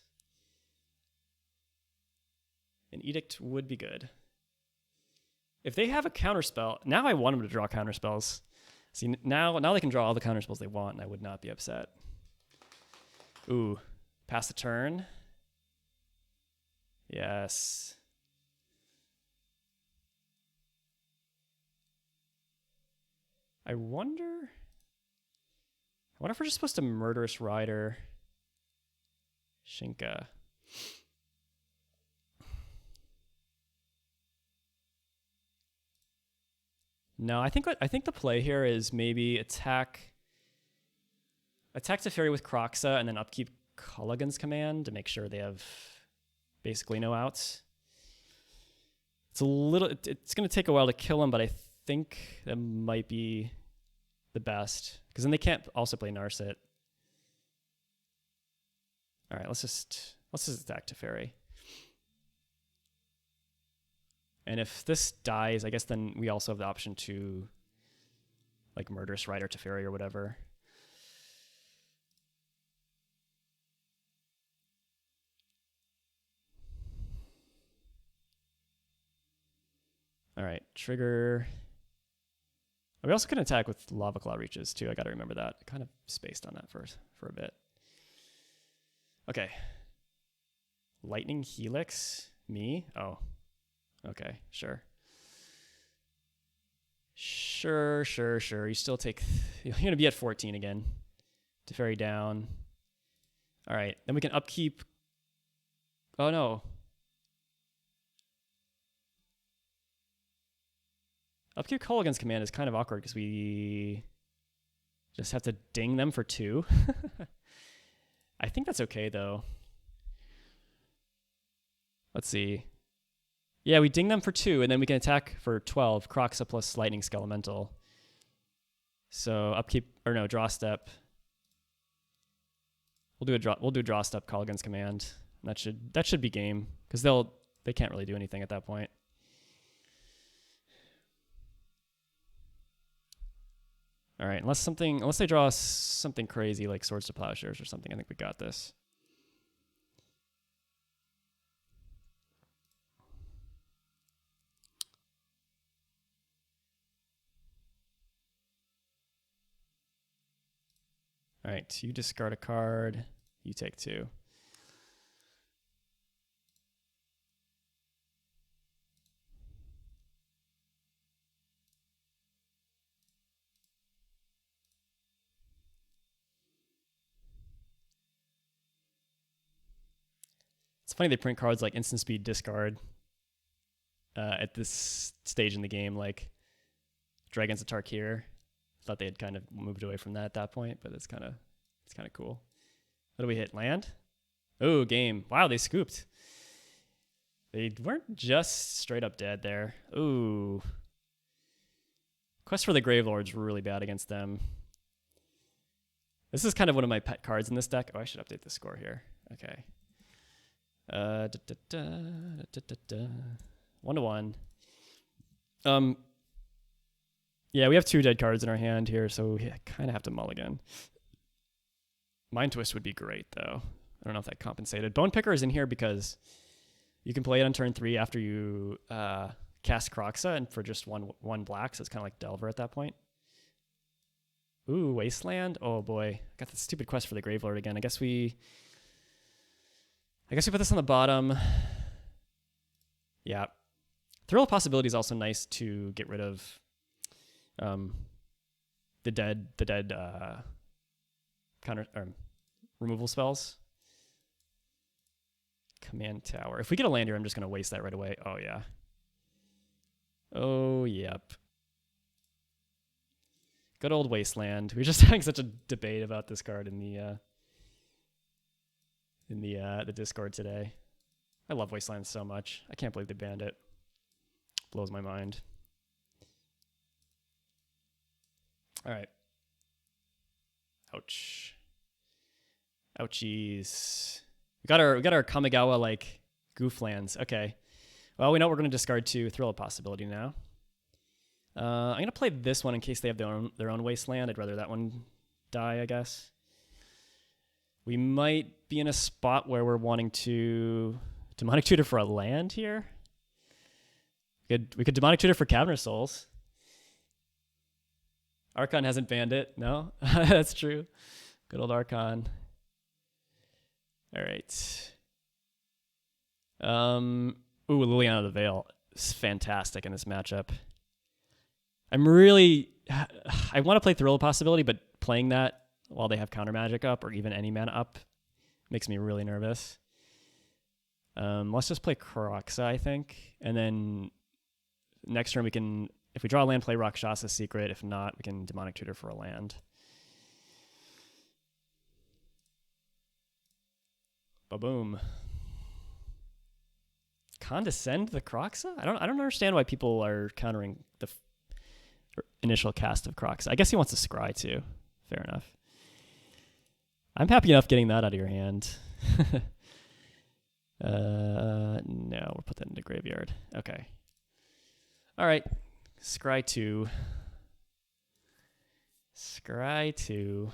An Edict would be good. If they have a counterspell, now I want them to draw counterspells. See, now they can draw all the counterspells they want, and I would not be upset. Ooh, pass the turn. Yes. I wonder if we're just supposed to Murderous Rider Shinka. No, I think the play here is maybe attack Teferi with Kroxa and then upkeep Kolaghan's Command to make sure they have basically no outs. It's going to take a while to kill him, but I think that might be the best because then they can't also play Narset. All right, let's just attack Teferi. And if this dies, I guess then we also have the option to like Murderous Rider Teferi or whatever. All right, trigger. We also can attack with Lava Claw Reaches too. I got to remember that. I kind of spaced on that for a bit. Okay. Lightning Helix? Me? Oh. Okay, sure. Sure. You still take... You're going to be at 14 again. Teferi down. All right, then we can upkeep... Oh, no. Upkeep Kolaghan's Command is kind of awkward because we just have to ding them for 2. I think that's okay, though. Let's see. Yeah, we ding them for 2, and then we can attack for 12. Kroxa plus Lightning Skelemental. So upkeep, or no, draw step. We'll do a draw step Kolaghan's Command. That should be game because they can't really do anything at that point. All right, unless they draw something crazy like Swords to Plowshares or something, I think we got this. All right, you discard a card, you take 2. It's funny they print cards like instant speed discard at this stage in the game, like Dragons of Tarkir. Thought they had kind of moved away from that at that point, but it's kind of cool. What do we hit? Land? Oh, game. Wow, they scooped. They weren't just straight up dead there. Ooh. Quest for the Gravelord's really bad against them. This is kind of one of my pet cards in this deck. Oh, I should update the score here. Okay. 1-1. Yeah, we have 2 dead cards in our hand here, so we kind of have to mulligan. Mind Twist would be great, though. I don't know if that compensated. Bone Picker is in here because you can play it on turn 3 after you cast Kroxa, and for just one black, so it's kind of like Delver at that point. Ooh, Wasteland. Oh boy, got the stupid quest for the Gravelord again. I guess we put this on the bottom. Yeah, Thrill of Possibility is also nice to get rid of the dead counter or removal spells. Command tower. If we get a land here, I'm just going to waste that right away. Oh, yeah. Oh, yep. Good old wasteland. We were just having such a debate about this card in the Discord today. I love wasteland so much. I can't believe they banned it. Blows my mind. All right. Ouch. Ouchies. We got our Kamigawa like goof lands. Okay. Well, we know we're going to discard 2. Thrill of Possibility now. I'm going to play this one in case they have their own wasteland. I'd rather that one die, I guess. We might be in a spot where we're wanting to Demonic Tutor for a land here. We could Demonic Tutor for Cavern of Souls. Archon hasn't banned it. No, that's true. Good old Archon. All right. Ooh, Liliana of the Veil is fantastic in this matchup. I want to play Thrill of Possibility, but playing that while they have counter magic up or even any mana up makes me really nervous. Let's just play Kroxa, I think. And then next turn we can, if we draw a land, play Rakshasa Secret. If not, we can Demonic Tutor for a land. Ba-boom. Condescend the Kroxa? I don't understand why people are countering the initial cast of Kroxa. I guess he wants to scry too. Fair enough. I'm happy enough getting that out of your hand. No, we'll put that into graveyard. Okay. All right. Scry 2. Scry 2.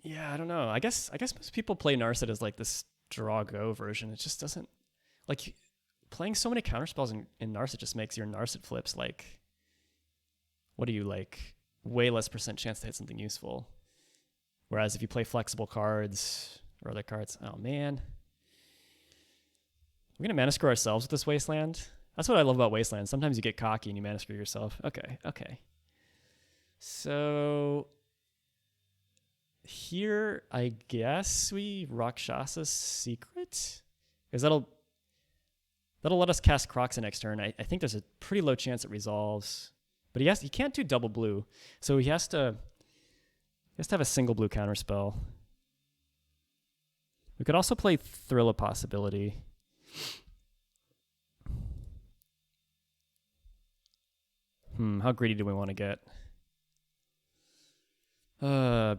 Yeah, I don't know. I guess most people play Narset as like this draw go version. It just doesn't, like, playing so many counterspells in Narset just makes your Narset flips like, what do you like, way less % chance to hit something useful. Whereas if you play flexible cards or other cards, oh man. We're going to mana screw ourselves with this Wasteland. That's what I love about Wasteland. Sometimes you get cocky and you mana screw yourself. Okay. So here, I guess we Rakshasa Secret? Because that'll let us cast Kroxa next turn. I think there's a pretty low chance it resolves. But he can't do double blue. So he has to have a single blue counterspell. We could also play Thrill of Possibility. How greedy do we want to get? I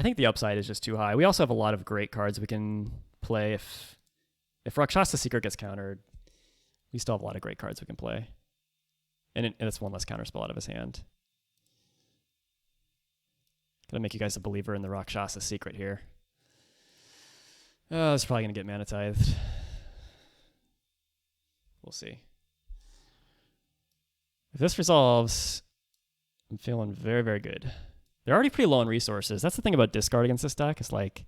think the upside is just too high. We also have a lot of great cards we can play. If Rakshasa Secret gets countered, we still have a lot of great cards we can play. And it's one less counterspell out of his hand. Gonna make you guys a believer in the Rakshasa Secret here. Oh, it's probably gonna get mana tithed. We'll see. If this resolves, I'm feeling very, very good. They're already pretty low on resources. That's the thing about discard against this deck. Is like,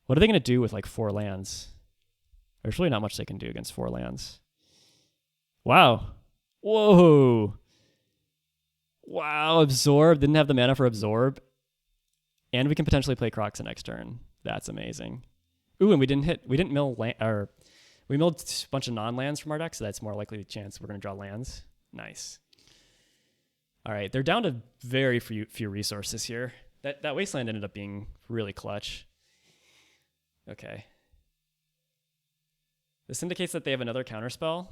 what are they going to do with like 4 lands? There's really not much they can do against 4 lands. Wow. Whoa. Wow, Absorb. Didn't have the mana for Absorb. And we can potentially play Kroxa next turn. That's amazing. Ooh, and we didn't mill land, or we milled a bunch of non-lands from our deck, so that's more likely the chance we're going to draw lands. Nice. All right, they're down to very few resources here. That Wasteland ended up being really clutch. Okay. This indicates that they have another counterspell.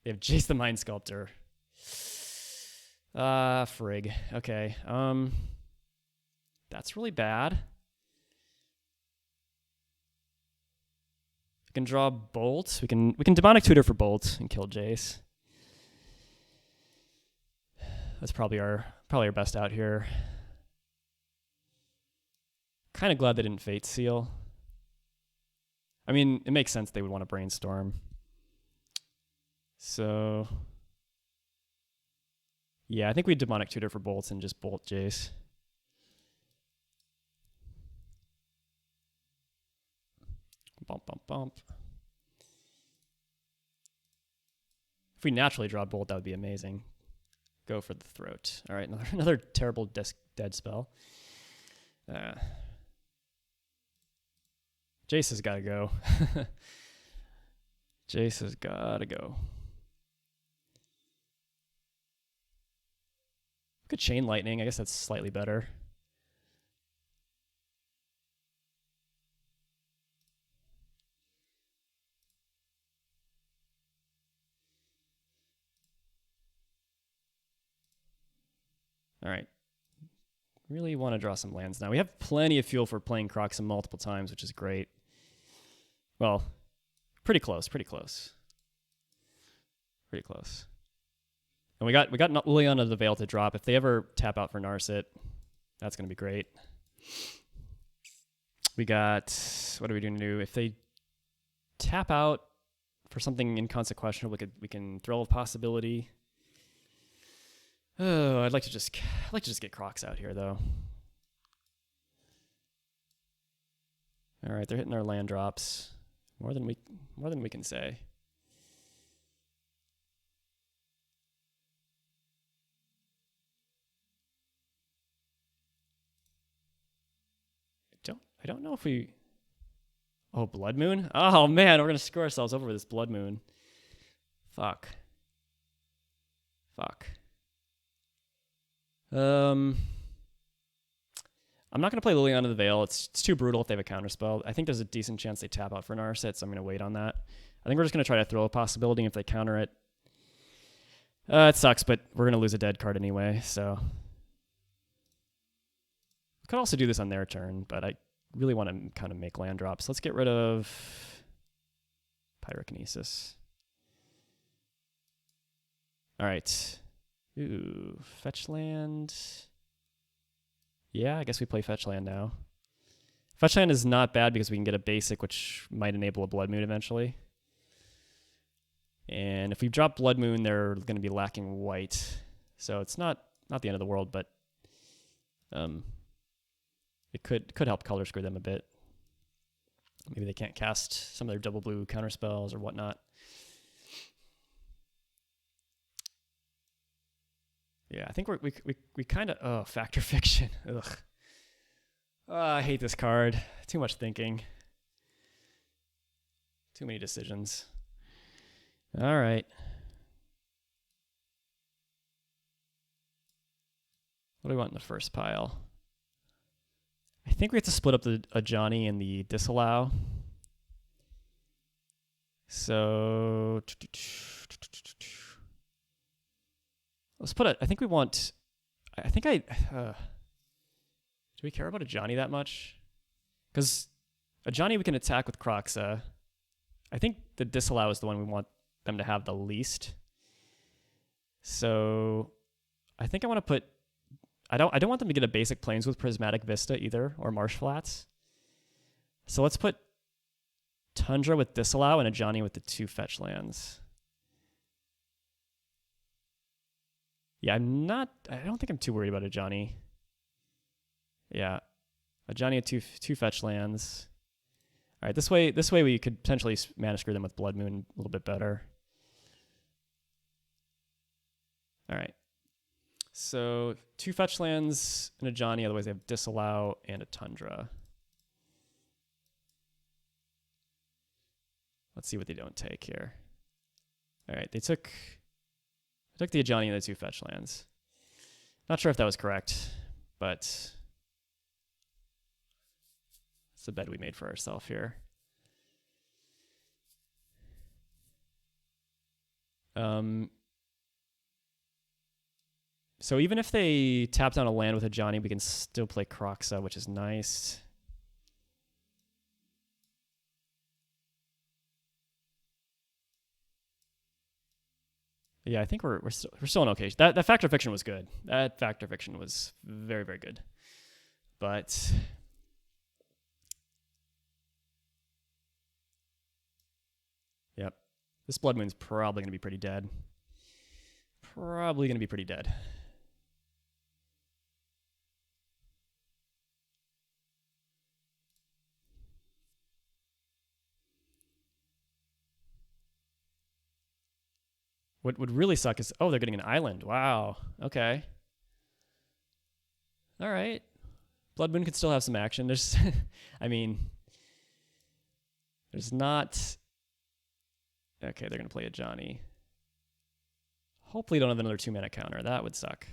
They have Jace the Mind Sculptor. Frig. Okay. That's really bad. We can draw Bolt. We can Demonic Tutor for Bolt and kill Jace. That's probably our best out here. Kind of glad they didn't Fate Seal. I mean, it makes sense they would want to Brainstorm. So, yeah, I think we Demonic Tutor for Bolts and just Bolt Jace. Bump, bump, bump. If we naturally draw Bolt, that would be amazing. Go for the throat. All right, another terrible dead spell. Jace has got to go. Jace has got to go. Good Chain Lightning. I guess that's slightly better. All right. Really want to draw some lands now. We have plenty of fuel for playing Kroxa multiple times, which is great. Well, pretty close, pretty close. Pretty close. And we got Liliana the Veil to drop. If they ever tap out for Narset, that's going to be great. We got, what are we doing to do? If they tap out for something inconsequential, we can throw a possibility. Oh, I'd like to just get Kroxa out here though. All right, they're hitting our land drops more than we can say. I don't know if we. Oh, Blood Moon? Oh man, we're gonna screw ourselves over with this Blood Moon. Fuck. I'm not gonna play Liliana the Veil. It's too brutal if they have a counterspell. I think there's a decent chance they tap out for Narset, so I'm gonna wait on that. I think we're just gonna try to throw a possibility. If they counter it, it sucks, but we're gonna lose a dead card anyway. So we could also do this on their turn, but I really want to kind of make land drops. Let's get rid of Pyrokinesis. All right. Ooh, fetch land. Yeah, I guess we play fetch land now. Fetch land is not bad because we can get a basic, which might enable a Blood Moon eventually. And if we drop Blood Moon, they're going to be lacking white. So it's not the end of the world, but it could help color screw them a bit. Maybe they can't cast some of their double blue counterspells or whatnot. Yeah, I think we kind of Fact or Fiction. Ugh. I hate this card. Too much thinking. Too many decisions. All right. What do we want in the first pile? I think we have to split up a Johnny and the Disallow. So let's put I think we want. Do we care about a Johnny that much? Because a Johnny we can attack with Kroxa. I think the Disallow is the one we want them to have the least. So I think I want to put. I don't want them to get a basic Plains with Prismatic Vista either, or Marsh Flats. So let's put Tundra with Disallow and a Johnny with the 2 fetch lands. Yeah, I don't think I'm too worried about a Johnny. Yeah, a Johnny with two fetch lands. All right, this way we could potentially mana screw them with Blood Moon a little bit better. All right. So 2 fetch lands and a Johnny, otherwise they have Disallow and a Tundra. Let's see what they don't take here. All right, they took the Johnny and the 2 fetch lands. Not sure if that was correct, but it's the bet we made for ourselves here. So even if they tap down a land with a Johnny, we can still play Kroxa, which is nice. Yeah, I think we're still in okay. That Fact or Fiction was good. That Fact or Fiction was very, very good. But yep, this Blood Moon's probably going to be pretty dead. Probably going to be pretty dead. What would really suck is, oh, they're getting an island. Wow. Okay. All right. Blood Moon could still have some action. There's, I mean, there's not. Okay, they're going to play a Johnny. Hopefully don't have another 2-mana counter. That would suck.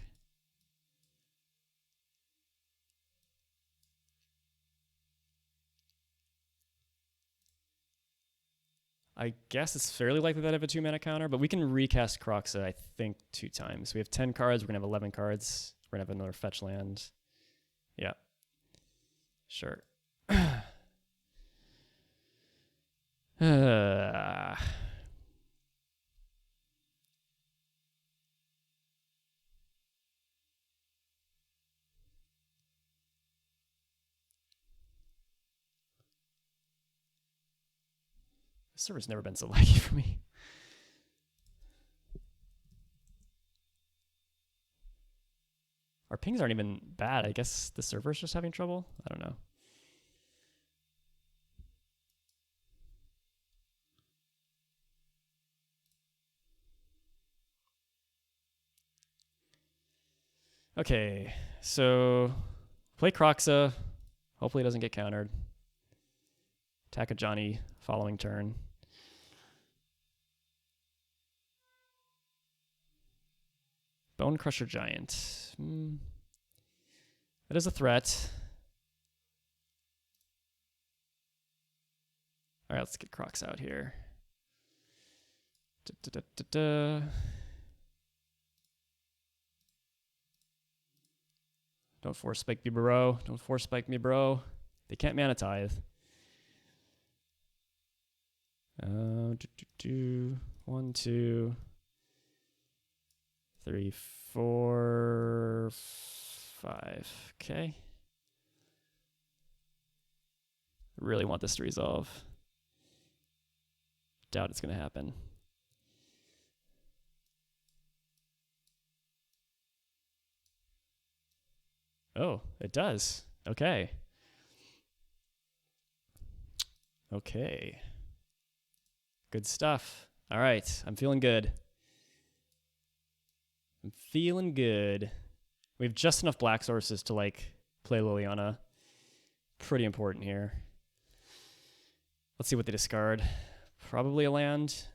I guess it's fairly likely that I have a 2-mana counter, but we can recast Kroxa, I think, 2 times. We have 10 cards. We're going to have 11 cards. We're going to have another fetch land. Yeah. Sure. This server's never been so laggy for me. Our pings aren't even bad. I guess the server's just having trouble. I don't know. Okay, so play Kroxa. Hopefully it doesn't get countered. Attack a Johnny following turn. Bone Crusher Giant. That is a threat. All right, let's get Crocs out here. Don't force spike me, bro. Don't force spike me, bro. They can't mana tithe. 1, 2, 3, 4, 5. Okay. Really want this to resolve. Doubt it's going to happen. Oh, it does. Okay. Okay. Good stuff. All right. I'm feeling good. I'm feeling good. We have just enough black sources to, like, play Liliana. Pretty important here. Let's see what they discard. Probably a land.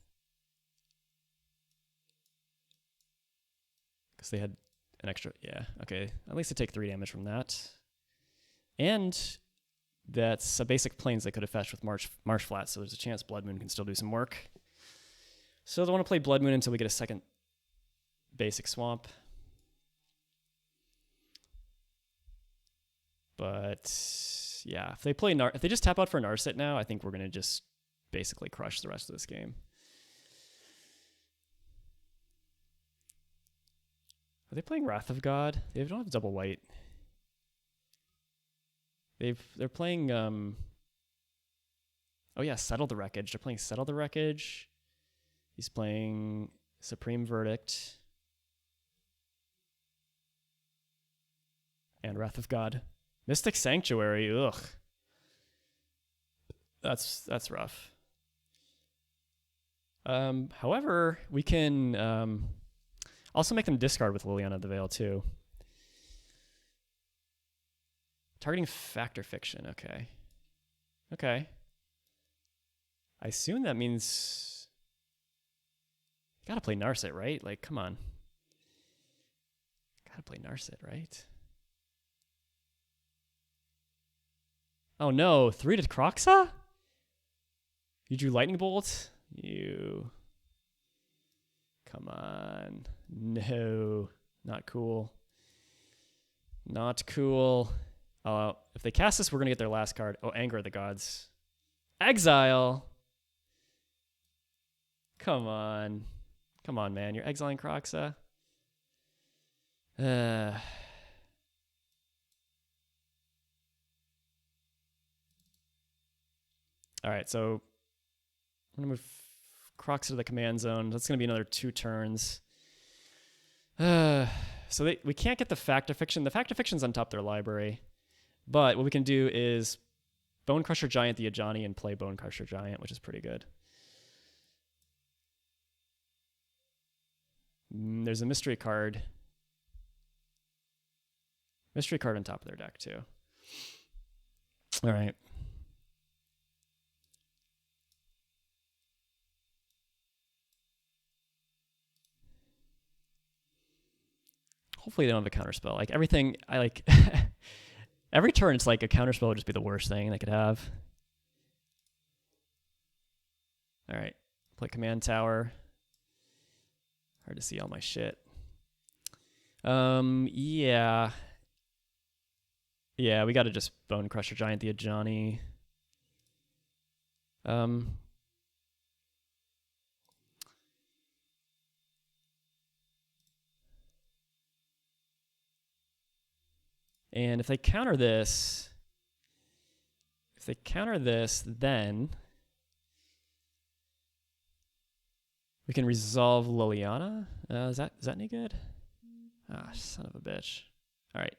Because they had an extra, yeah, okay. At least they take 3 damage from that. And that's a basic plains they could have fetched with Marsh Flat, so there's a chance Blood Moon can still do some work. So they want to play Blood Moon until we get a second basic swamp. But yeah, if they play if they just tap out for Narset now, I think we're gonna just basically crush the rest of this game. Are they playing Wrath of God? They don't have double white. They're playing oh yeah, Settle the Wreckage. They're playing Settle the Wreckage. He's playing Supreme Verdict. And Wrath of God. Mystic Sanctuary, ugh. That's rough. However, we can also make them discard with Liliana of the Veil too. Targeting Fact or Fiction, okay. Okay. I assume that means you gotta play Narset, right? Like, come on. Gotta play Narset, right? Oh no, 3 to Kroxa? You drew Lightning Bolt? You. Come on. No. Not cool. Not cool. If they cast this, we're going to get their last card. Oh, Anger of the Gods. Exile! Come on. Come on, man. You're exiling Kroxa? Alright, so I'm going to move Kroxa to the command zone. That's going to be another 2 turns. So we can't get the Fact or Fiction. The Fact or Fiction's on top of their library. But what we can do is Bone Crusher Giant the Ajani and play Bone Crusher Giant, which is pretty good. There's a mystery card. Mystery card on top of their deck, too. All right. Hopefully they don't have a counterspell. Like everything, I like every turn it's like a counterspell would just be the worst thing they could have. All right, play command tower. Hard to see all my shit. Yeah. Yeah, we got to just Bone Crusher Giant the Ajani. And if they counter this, then we can resolve Liliana. Is that any good? Ah, son of a bitch. All right.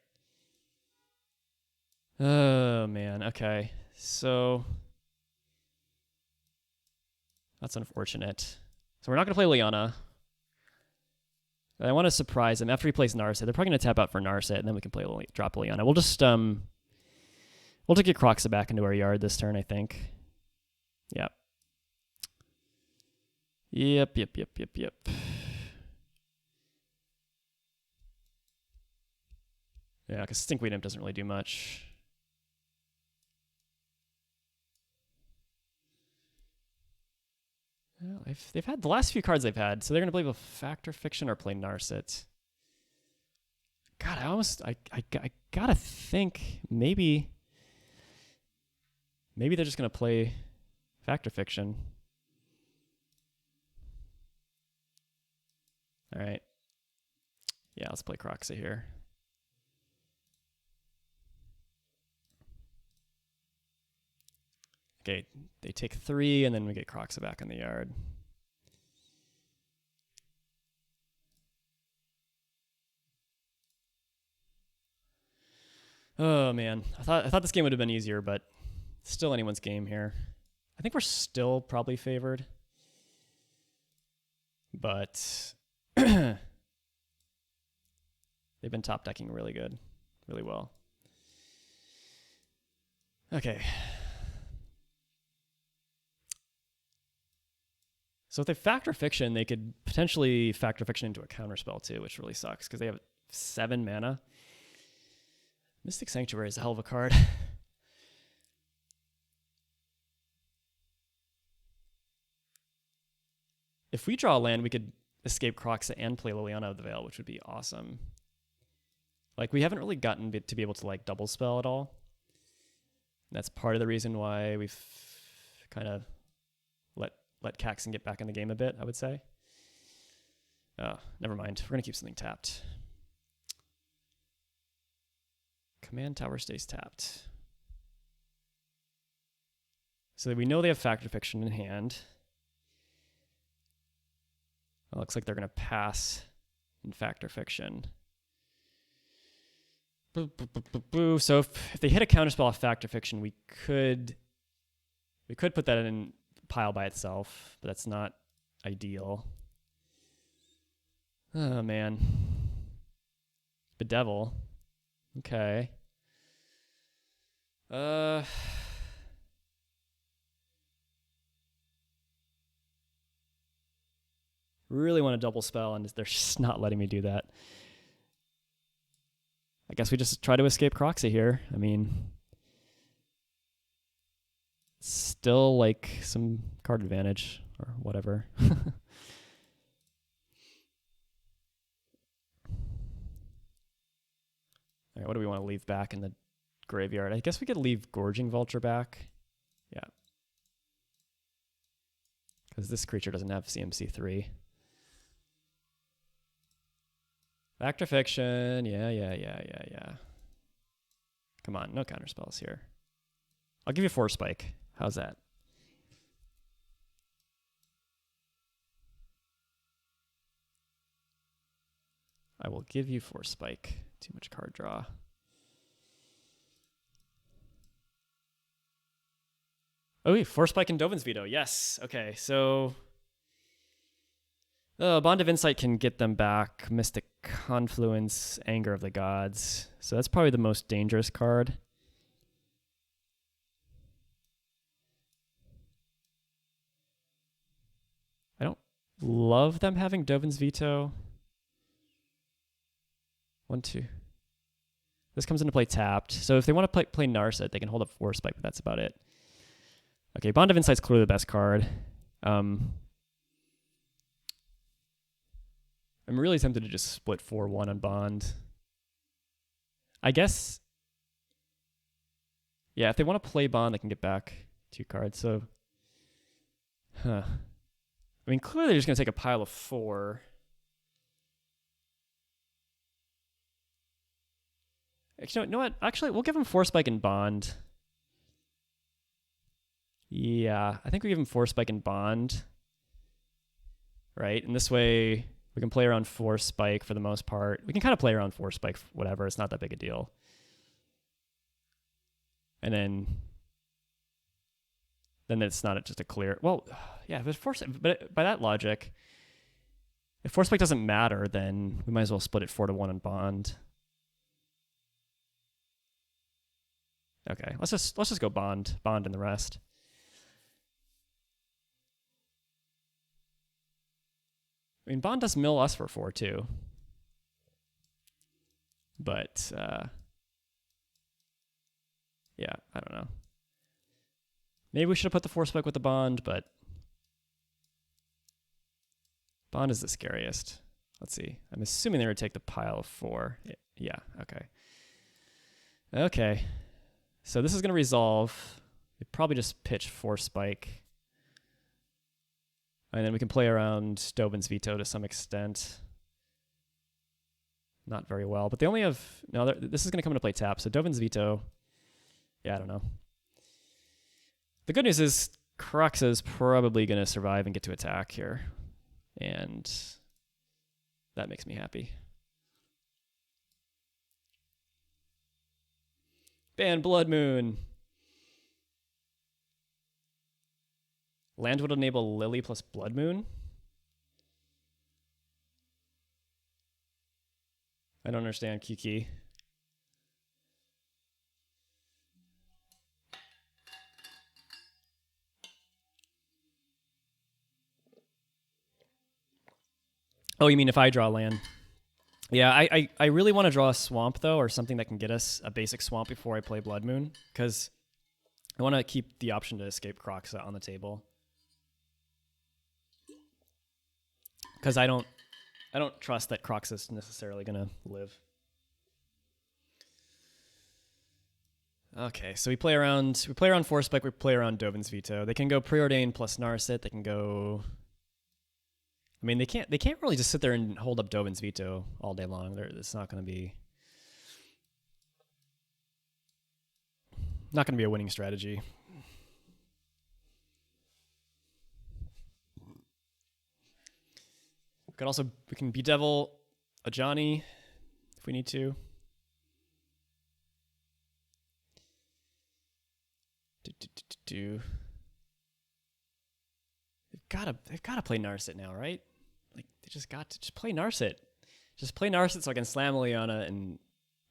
Oh man. Okay. So that's unfortunate. So we're not gonna play Liliana. I want to surprise them after he plays Narset. They're probably going to tap out for Narset, and then we can play drop Liliana. We'll just we'll get Kroxa back into our yard this turn, I think. Yep. Yep. Yeah, because Stinkweed Imp doesn't really do much. Well, they've had the last few cards they've had, so they're going to play with Fact or Fiction or play Narset. God, I gotta think maybe they're just going to play Fact or Fiction. All right. Yeah, let's play Kroxa here. Okay, they take 3, and then we get Kroxa back in the yard. Oh man, I thought this game would have been easier, but still anyone's game here. I think we're still probably favored, but they've been top decking really good, really well. Okay. So if they Fact or Fiction, they could potentially Fact or Fiction into a counterspell too, which really sucks because they have 7 mana. Mystic Sanctuary is a hell of a card. If we draw a land, we could escape Kroxa and play Liliana of the Veil, which would be awesome. Like, we haven't really gotten to be able to like double spell at all. That's part of the reason why we've kind of let caxxen get back in the game a bit, I would say. Oh, never mind. We're going to keep something tapped. Command tower stays tapped. So we know they have Fact or Fiction in hand. It looks like they're going to pass in Fact or Fiction. So if they hit a counterspell off Fact or Fiction, we could put that in pile by itself, but that's not ideal. Oh man. Bedevil. Okay. Really want to double spell, and they're just not letting me do that. I guess we just try to escape Kroxa here. I mean, still like some card advantage or whatever. All right, what do we want to leave back in the graveyard? I guess we could leave Gorging Vulture back. Yeah. Because this creature doesn't have CMC3. Fact or Fiction. Yeah. Come on, no counterspells here. I'll give you 4 spike. How's that? I will give you 4 spike. Too much card draw. Oh, wait, 4 spike and Dovin's Veto. Yes. Okay, so Bond of Insight can get them back. Mystic Confluence, Anger of the Gods. So that's probably the most dangerous card. I don't love them having Dovin's Veto. 1, 2. This comes into play tapped. So if they want to play Narset, they can hold up Force Spike, but that's about it. Okay, Bond of Insight's clearly the best card. I'm really tempted to just split 4-1 on Bond. I guess, yeah, if they want to play Bond, they can get back 2 cards. So, I mean, clearly they're just going to take a pile of 4. Actually, you know what? Actually, we'll give them Force Spike and Bond. Yeah, I think we give him Force Spike and Bond. Right? And this way, we can play around Force Spike for the most part. We can kind of play around Force Spike, whatever. It's not that big a deal. And then it's not just a clear. Well, yeah, but by that logic, if Force Spike doesn't matter, then we might as well split it 4-1 on Bond. Okay, let's just go Bond and the rest. I mean, Bond does mill us for 4 too. But yeah, I don't know. Maybe we should have put the Force Spike with the Bond, but Bond is the scariest. Let's see. I'm assuming they would take the pile of 4. Yeah, okay. Okay. So this is going to resolve. They probably just pitch Force Spike. And then we can play around Dovin's Veto to some extent. Not very well, but they only have... No, this is going to come into play tap, so Dovin's Veto... Yeah, I don't know. The good news is Kroxa is probably going to survive and get to attack here. And that makes me happy. Ban Blood Moon. Land would enable Lily plus Blood Moon. I don't understand, Kiki. Oh, you mean if I draw land? Yeah, I really want to draw a swamp, though, or something that can get us a basic swamp before I play Blood Moon, because I want to keep the option to escape Kroxa on the table. Because I don't trust that Kroxa is necessarily going to live. Okay, so we play around Force Spike, we play around Dovin's Veto. They can go Preordain plus Narset, they can go... I mean, they can't really just sit there and hold up Dovin's Veto all day long. It's not going to be a winning strategy. We can bedevil a Johnny if we need to. They've got to play Narset now, right? Like they just play Narset. Just play Narset so I can slam Liliana and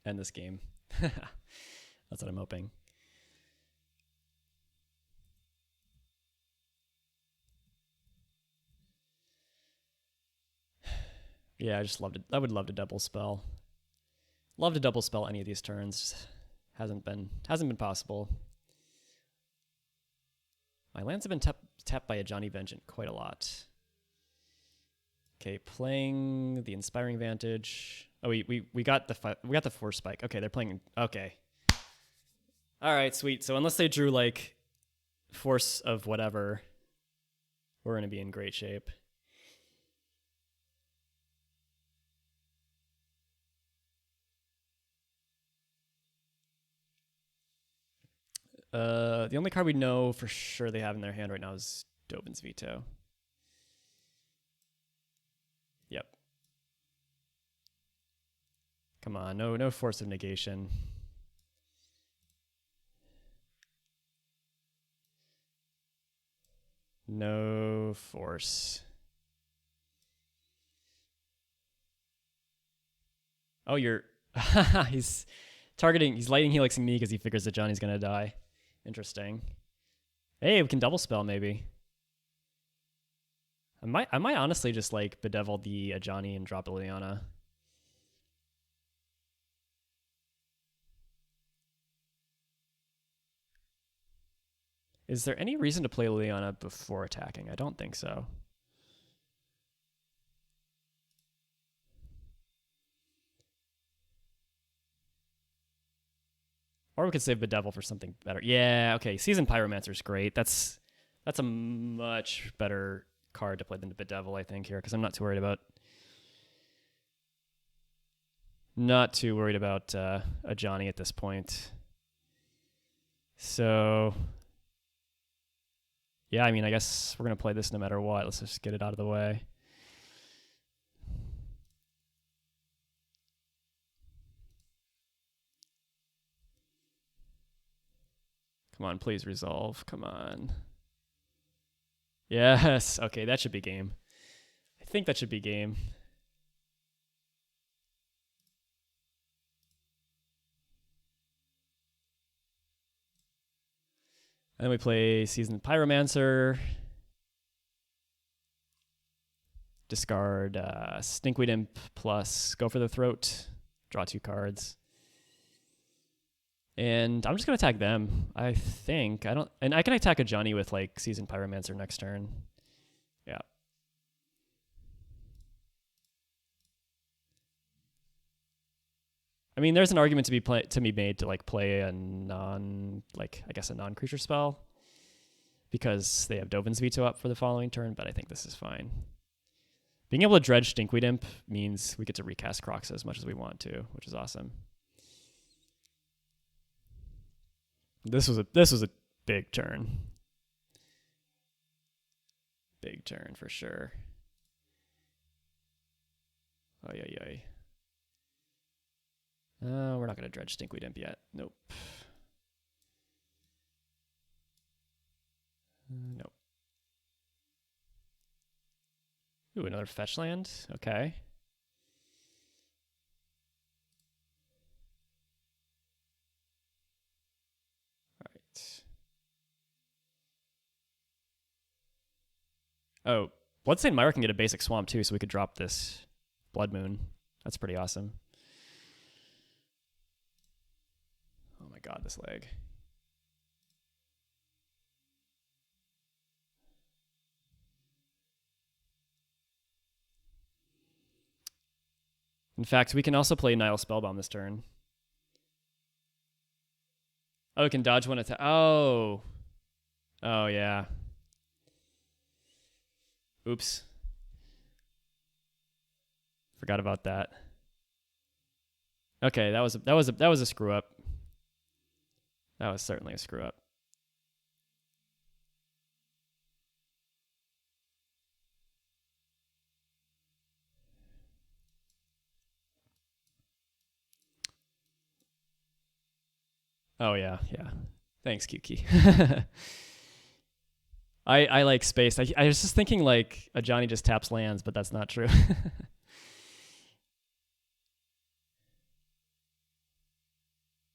end this game. That's what I'm hoping. Yeah, I would love to double spell. Love to double spell any of these turns. Hasn't been possible. My lands have been tapped by a Johnny Vengeance quite a lot. Okay, playing the Inspiring Vantage. Oh, we got the Force Spike. Okay, they're playing. Okay. All right, sweet. So unless they drew like Force of whatever, we're gonna be in great shape. The only card we know for sure they have in their hand right now is Dovin's Veto. Yep. Come on, no Force of Negation. No Force. Oh, you're... he's targeting... He's lightning helixing me because he figures that Johnny's going to die. Interesting. Hey, we can double spell maybe. I might honestly just like bedevil the Johnny and drop Liliana. Is there any reason to play Liliana before attacking? I don't think so. Or we could save Bedevil for something better. Yeah, okay. Seasoned Pyromancer is great. That's a much better card to play than the Bedevil, I think, here, because I'm not too worried about a Johnny at this point. So yeah, I mean, I guess we're gonna play this no matter what. Let's just get it out of the way. Come on, please resolve. Come on. Yes. Okay, that should be game. I think that should be game. And then we play Seasoned Pyromancer. Discard Stinkweed Imp plus go for the throat. Draw 2 cards. And I'm just going to attack them. I think. And I can attack a Johnny with like Seasoned Pyromancer next turn. Yeah. I mean, there's an argument to be made to like play a non-creature spell because they have Dovin's Veto up for the following turn, but I think this is fine. Being able to dredge Stinkweed Imp means we get to recast Kroxa as much as we want to, which is awesome. This was a big turn. Big turn for sure. Oh yeah. We're not going to dredge Stinkweed Imp yet. Nope. Nope. Ooh, another fetch land. Okay. All right. Oh, Bloodstained Mire can get a basic swamp too, so we could drop this Blood Moon. That's pretty awesome. Oh my god, this leg. In fact, we can also play Nile Spellbound this turn. Oh, we can dodge one attack. Oh. Oh, yeah. Oops. Forgot about that. Okay, that was a screw up. That was certainly a screw up. Oh yeah. Thanks, QK. I like space. I was just thinking like a Johnny just taps lands, but that's not true.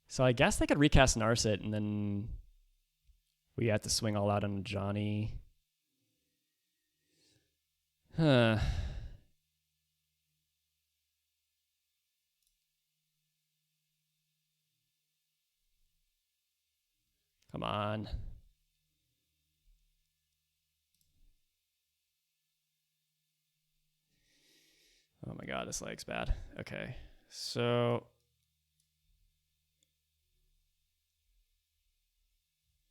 So I guess they could recast Narset and then we have to swing all out on Johnny. Huh. Come on. Oh my god, this leg's bad. Okay, so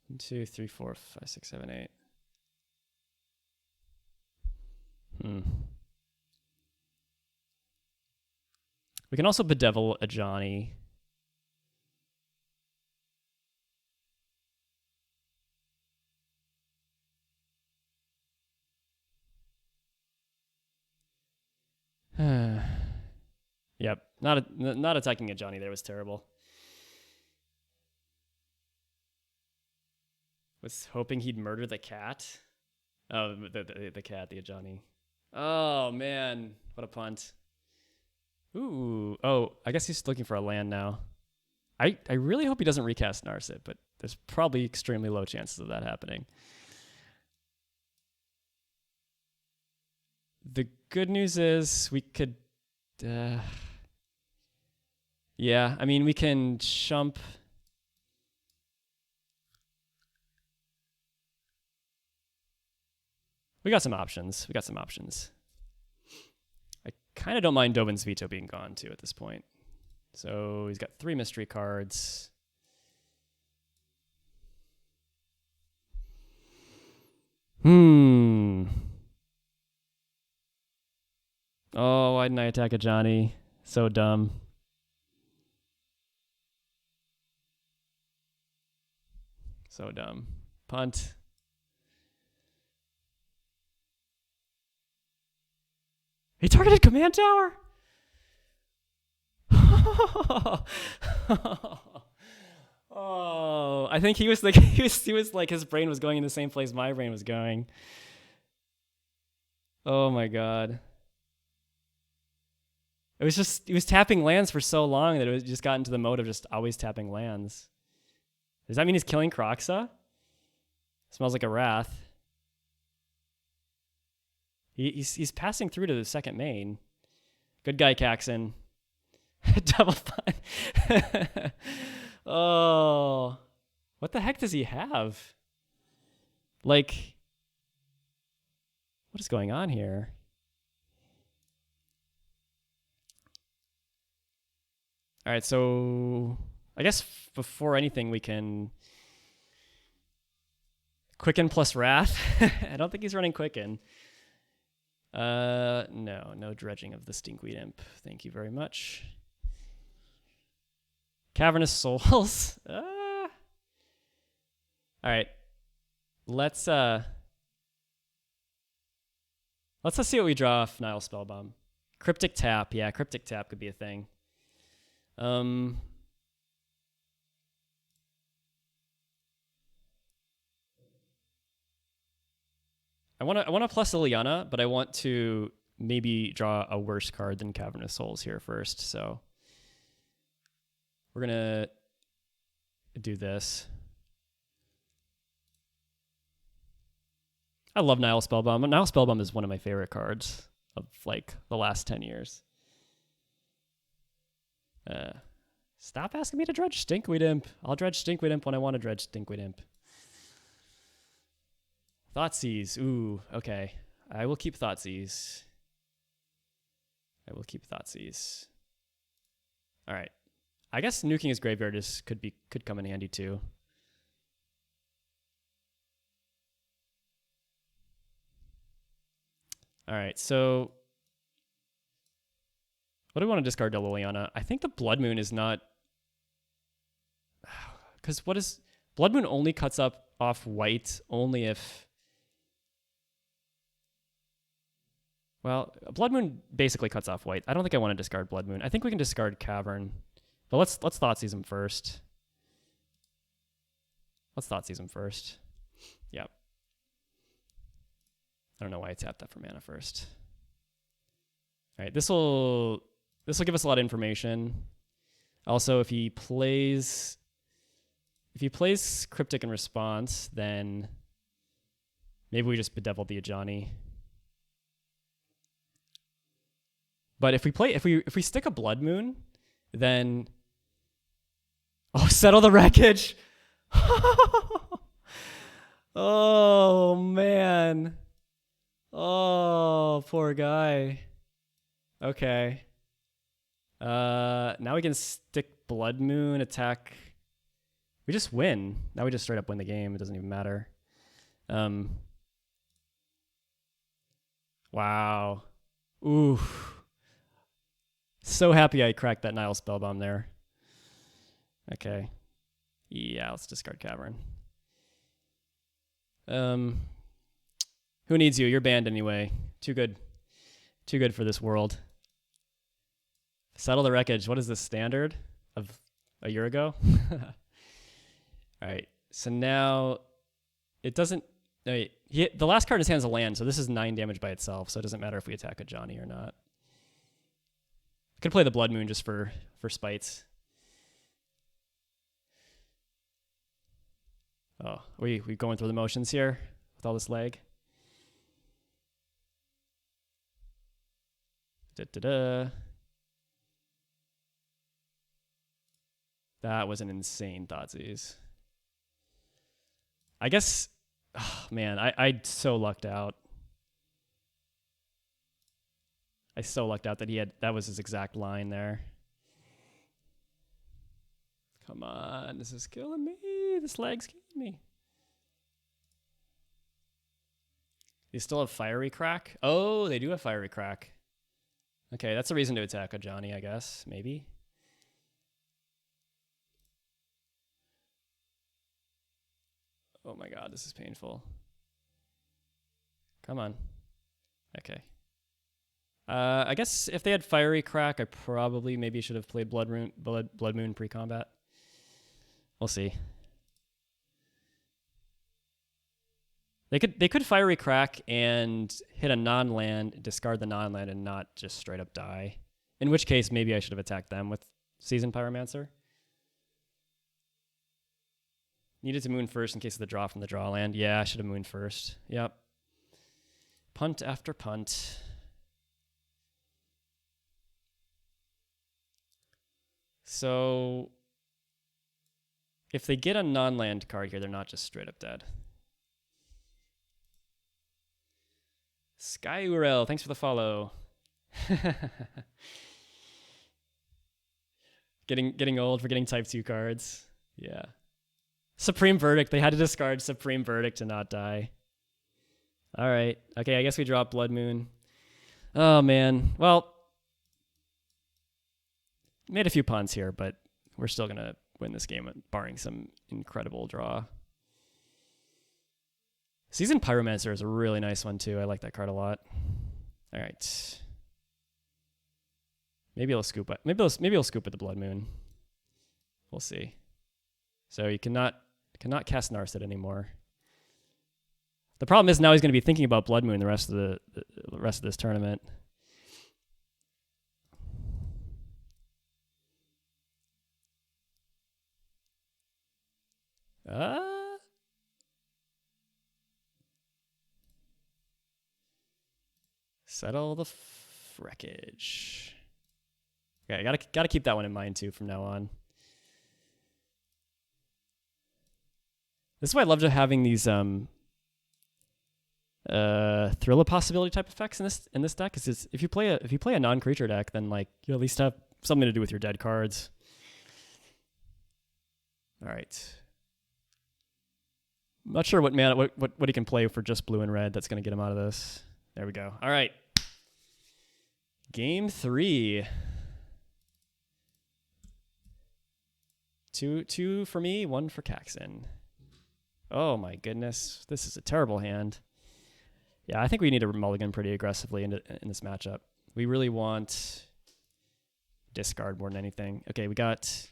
1, 2, 3, 4, 5, 6, 7, 8. We can also bedevil a Johnny. Yep, not attacking a Johnny there was terrible. Was hoping he'd murder the cat. Oh, the cat, the Johnny. Oh man, what a punt. Ooh. Oh, I guess he's looking for a land now. I really hope he doesn't recast Narset, but there's probably extremely low chances of that happening. The good news is we could... yeah, I mean, we can jump... We got some options. I kind of don't mind Dovin's Veto being gone, too, at this point. So he's got 3 mystery cards. Oh, why didn't I attack a Johnny? So dumb. So dumb. Punt. He targeted command tower? Oh, I think he was like he was like his brain was going in the same place my brain was going. Oh my god. It was just he was tapping lands for so long that it was just got into the mode of just always tapping lands. Does that mean he's killing Kroxa? Smells like a Wrath. He's passing through to the second main. Good guy, Caxxen. Double fun. Oh. What the heck does he have? Like, what is going on here? All right, so I guess before anything we can... Quicken plus Wrath. I don't think he's running Quicken. No dredging of the Stinkweed Imp. Thank you very much. Cavernous Souls. All right. Let's see what we draw off Nile Spellbomb. Cryptic Tap. Yeah, Cryptic Tap could be a thing. I want to plus Liliana, but I want to maybe draw a worse card than Cavernous Souls here first. So we're gonna do this. I love Nile Spellbomb. Nile Spellbomb is one of my favorite cards of like the last 10 years. Stop asking me to dredge Stinkweed Imp. I'll dredge Stinkweed Imp when I want to dredge Stinkweed Imp. Thoughtseize. Ooh, okay. I will keep Thoughtseize. All right. I guess nuking his graveyard could come in handy too. All right, so what do we want to discard to Liliana? I think the Blood Moon is not... Because what is... Blood Moon only cuts up off white only if... Well, Blood Moon basically cuts off white. I don't think I want to discard Blood Moon. I think we can discard Cavern. But let's Thoughtseize him first. Yep. I don't know why I tapped that for mana first. All right, this will give us a lot of information. Also, if he plays Cryptic in response, then maybe we just bedevil the Ajani. But if we stick a Blood Moon, then settle the wreckage. Oh man. Oh, poor guy. Okay. Now we can stick Blood Moon, attack. We just win. Now we just straight up win the game. It doesn't even matter. Wow. Ooh. So happy I cracked that Nile Spellbomb there. Okay. Yeah, let's discard Cavern. Who needs you? You're banned anyway. Too good. Too good for this world. Settle the wreckage. What is the standard of a year ago? All right. So now it doesn't... the last card in his hand is a land, so this is 9 damage by itself, so it doesn't matter if we attack a Johnny or not. Could play the Blood Moon just for spites. Oh, we going through the motions here with all this lag. Da-da-da. That was an insane Thoughtseize. I guess, oh man, I so lucked out. I so lucked out that that was his exact line there. Come on, this is killing me. This lag's killing me. They still have Fiery Crack? Oh, they do have Fiery Crack. Okay, that's a reason to attack a Johnny, I guess. Maybe. Oh my god, this is painful. Come on. Okay. I guess if they had Fiery Crack, I probably maybe should have played Blood Moon pre-combat. We'll see. They could Fiery Crack and hit a non-land, discard the non-land, and not just straight up die. In which case, maybe I should have attacked them with Seasoned Pyromancer. Needed to moon first in case of the draw from the draw land. Yeah, I should have mooned first. Yep. Punt after punt. So if they get a non-land card here, they're not just straight up dead. Sky Urel, thanks for the follow. Getting old for getting type 2 cards. Yeah. Supreme Verdict. They had to discard Supreme Verdict to not die. All right. Okay, I guess we drop Blood Moon. Oh, man. Well, made a few punts here, but we're still going to win this game, barring some incredible draw. Seasoned Pyromancer is a really nice one, too. I like that card a lot. All right. Maybe I'll scoop it. Maybe I'll scoop at the Blood Moon. We'll see. So you cannot cast Narset anymore. The problem is now he's going to be thinking about Blood Moon the rest of this tournament. Settle the wreckage. Okay, I gotta keep that one in mind too from now on. This is why I love having these Thrill of Possibility type effects in this deck. Is if you play a non-creature deck, then like you at least have something to do with your dead cards. All right. I'm not sure what he can play for just blue and red that's going to get him out of this. There we go. All right. Game 3. 2 for me, 1 for caxxen. Oh my goodness. This is a terrible hand. Yeah, I think we need to mulligan pretty aggressively in this matchup. We really want discard more than anything. Okay, we got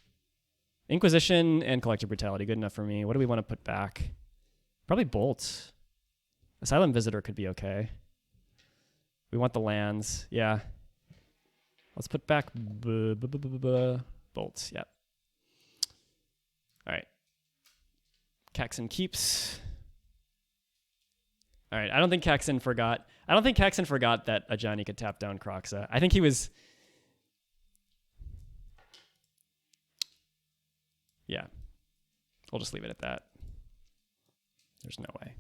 Inquisition and Collective Brutality. Good enough for me. What do we want to put back? Probably Bolt. Asylum Visitor could be okay. We want the lands. Yeah. Let's put back Bolt. Yep. All right. Caxxen keeps. All right. I don't think Caxxen forgot that Ajani could tap down Kroxa. I think he was. Yeah. We'll just leave it at that. There's no way.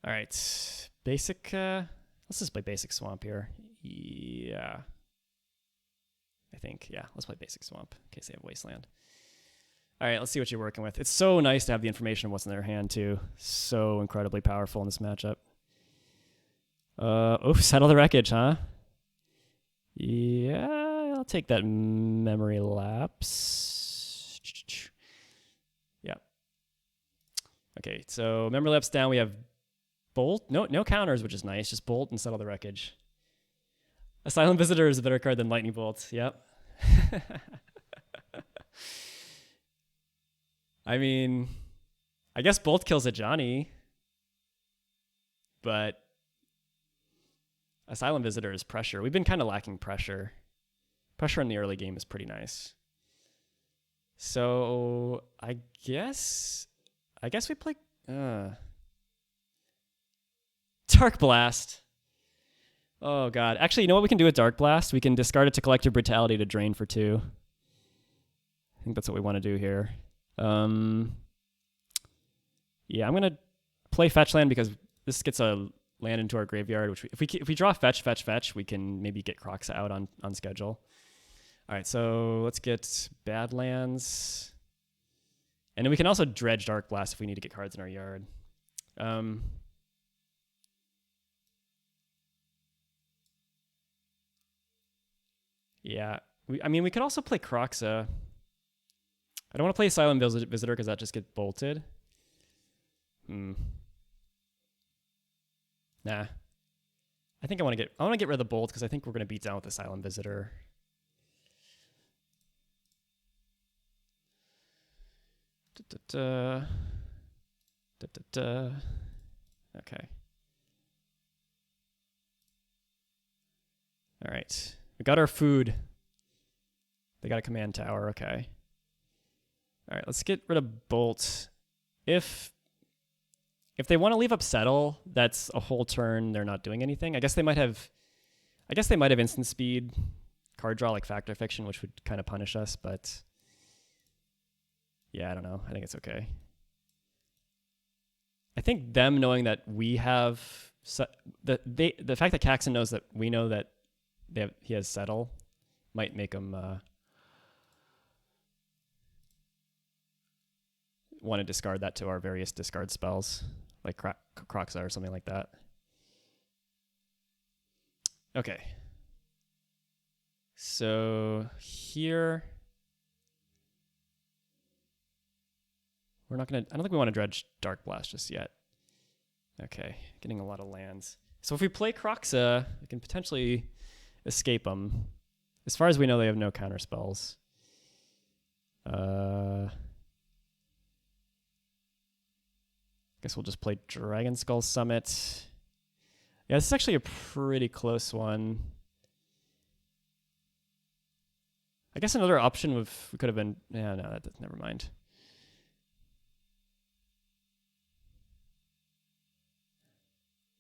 All right. Basic. Let's just play Basic Swamp here. Yeah. I think. Yeah. Let's play Basic Swamp in case they have Wasteland. All right, let's see what you're working with. It's so nice to have the information of what's in their hand, too. So incredibly powerful in this matchup. Settle the Wreckage, huh? Yeah, I'll take that Memory Lapse. Yeah. Okay, so Memory Lapse down. We have Bolt. No counters, which is nice. Just Bolt and Settle the Wreckage. Asylum Visitor is a better card than Lightning Bolt. Yep. I mean, I guess Bolt kills a Johnny, but Asylum Visitor is pressure. We've been kind of lacking pressure. Pressure in the early game is pretty nice. So I guess we play Dark Blast. Oh god. Actually, you know what we can do with Dark Blast? We can discard it to Collective Brutality to drain for 2. I think that's what we want to do here. Yeah, I'm gonna play fetch land because this gets a land into our graveyard. Which if we draw fetch, we can maybe get Kroxa out on schedule. All right, so let's get bad lands, and then we can also dredge Dark Blast if we need to get cards in our yard. Yeah, I mean we could also play Kroxa. I don't want to play Asylum Visitor because that just gets bolted. Nah. I think I want to get rid of the bolt because I think we're going to beat down with Asylum Visitor. Okay. All right. We got our food. They got a command tower. Okay. All right, let's get rid of bolt. If they want to leave up settle, that's a whole turn they're not doing anything. I guess they might have instant speed card draw like Fact or Fiction, which would kind of punish us, but yeah, I don't know. I think it's okay. I think them knowing that we have the fact that caxxen knows that we know that he has settle might make him want to discard that to our various discard spells, like Kroxa or something like that. Okay. So here, I don't think we want to dredge Dark Blast just yet. Okay, getting a lot of lands. So if we play Kroxa, we can potentially escape them. As far as we know, they have no counter spells. Guess we'll just play Dragon Skull Summit. Yeah, this is actually a pretty close one. I guess another option could have been... Yeah, no, never mind.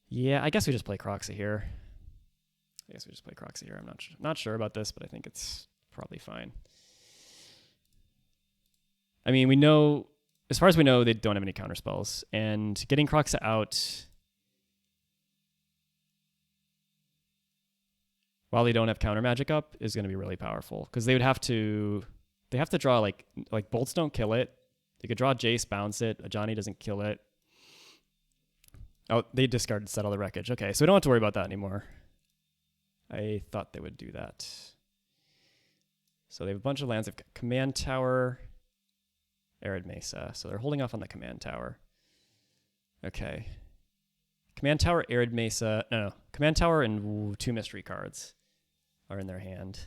Yeah, I guess we just play Kroxa here. I'm not sure about this, but I think it's probably fine. I mean, we know... As far as we know, they don't have any counter spells, and getting Kroxa out while they don't have counter magic up is going to be really powerful because they have to draw like bolts don't kill it. They could draw Jace, bounce it. Ajani doesn't kill it. Oh, they discarded Settle the Wreckage. Okay, so we don't have to worry about that anymore. I thought they would do that. So they have a bunch of lands. They've got Command Tower, Arid Mesa. So they're holding off on the Command Tower. Okay. Command Tower, Arid Mesa. No. Command Tower and 2 mystery cards are in their hand.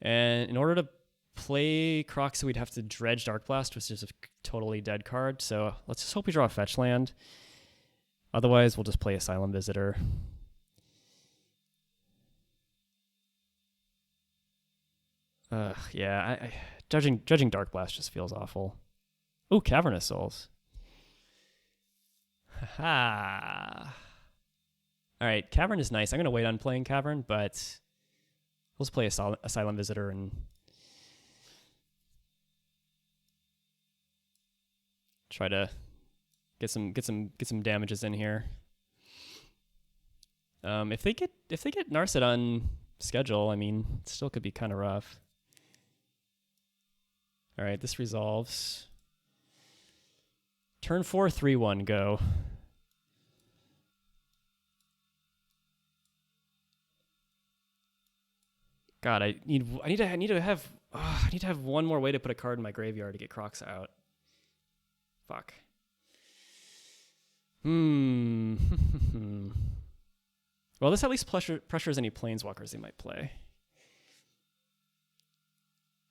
And in order to play Kroxa, we'd have to dredge Dark Blast, which is a totally dead card. So let's just hope we draw a fetch land. Otherwise, we'll just play Asylum Visitor. Yeah, judging Dark Blast just feels awful. Oh, Cavernous Souls. Haha. All right, Cavern is nice. I'm going to wait on playing Cavern, but let's play Asylum Visitor and try to get some damages in here. If they get Narset on schedule, I mean, it still could be kind of rough. All right, this resolves. Turn 4, 3-1, go. God, I need to have one more way to put a card in my graveyard to get Kroxa out. Fuck. Well, this at least pressures any planeswalkers they might play.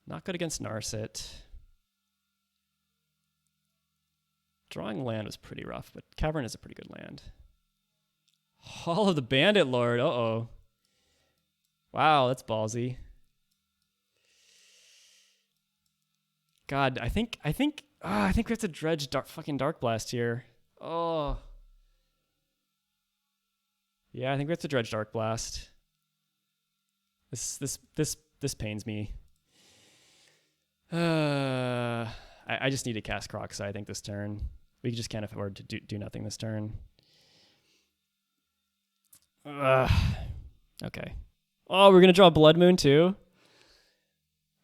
Not good against Narset. Drawing land was pretty rough, but Cavern is a pretty good land. Hall of the Bandit Lord. Uh-oh. Wow, that's ballsy. God, I think we have to dredge fucking Dark Blast here. Oh. Yeah, I think we have to dredge Dark Blast. This pains me. I just need to cast Kroxa, I think, this turn. We just can't afford to do nothing this turn. Okay. Oh, we're going to draw Blood Moon too?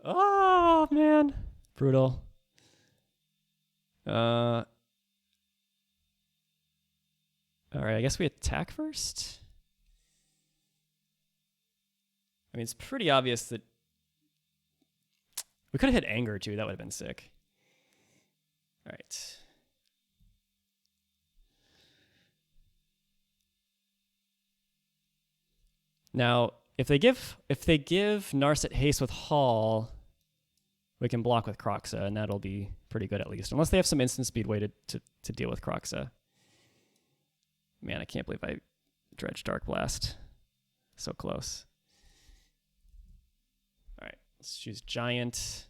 Oh, man. Brutal. All right, I guess we attack first. I mean, it's pretty obvious that we could have hit Anger too. That would have been sick. All right. Now, if they give Narset haste with Haul, we can block with Kroxa, and that'll be pretty good at least. Unless they have some instant speed way to deal with Kroxa. Man, I can't believe I dredged Dark Blast. So close. All right, let's choose Giant.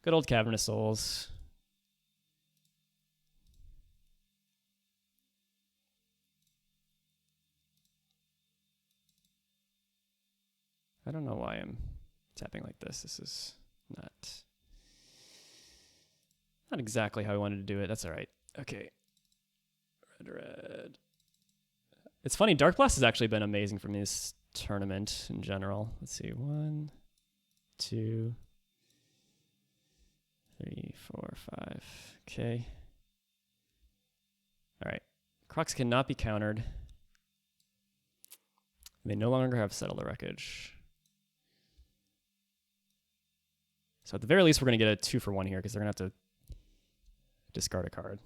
Good old Cavernous Souls. I don't know why I'm tapping like this. This is not exactly how I wanted to do it. That's all right. Okay. Red. It's funny, Dark Blast has actually been amazing for me this tournament in general. Let's see. 1, 2, 3, 4, 5. Okay. All right. Kroxa cannot be countered. They no longer have Settle the Wreckage. So at the very least, we're going to get a 2-for-1 here because they're going to have to discard a card.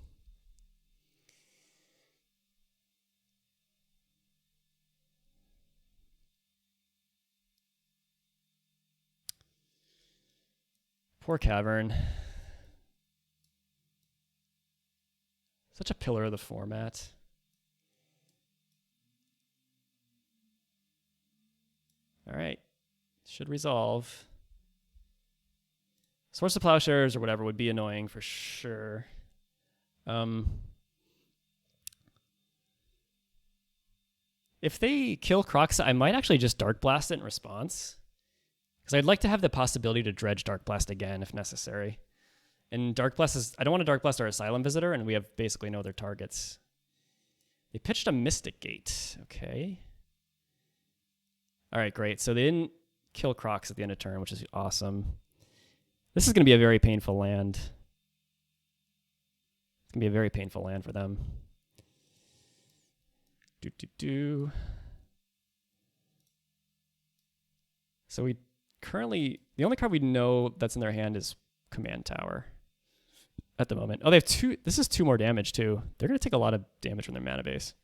Poor Cavern. Such a pillar of the format. All right. Should resolve. Source of Plowshares or whatever would be annoying for sure. If they kill Kroxa, I might actually just Dark Blast it in response. Because I'd like to have the possibility to dredge Dark Blast again if necessary. And Dark Blast is... I don't want to Dark Blast our Asylum Visitor, and we have basically no other targets. They pitched a Mystic Gate. Okay. All right, great. So they didn't kill Kroxa at the end of turn, which is awesome. This is going to be a very painful land. It's going to be a very painful land for them. So we currently... The only card we know that's in their hand is Command Tower at the moment. Oh, they have 2... This is 2 more damage, too. They're going to take a lot of damage from their mana base.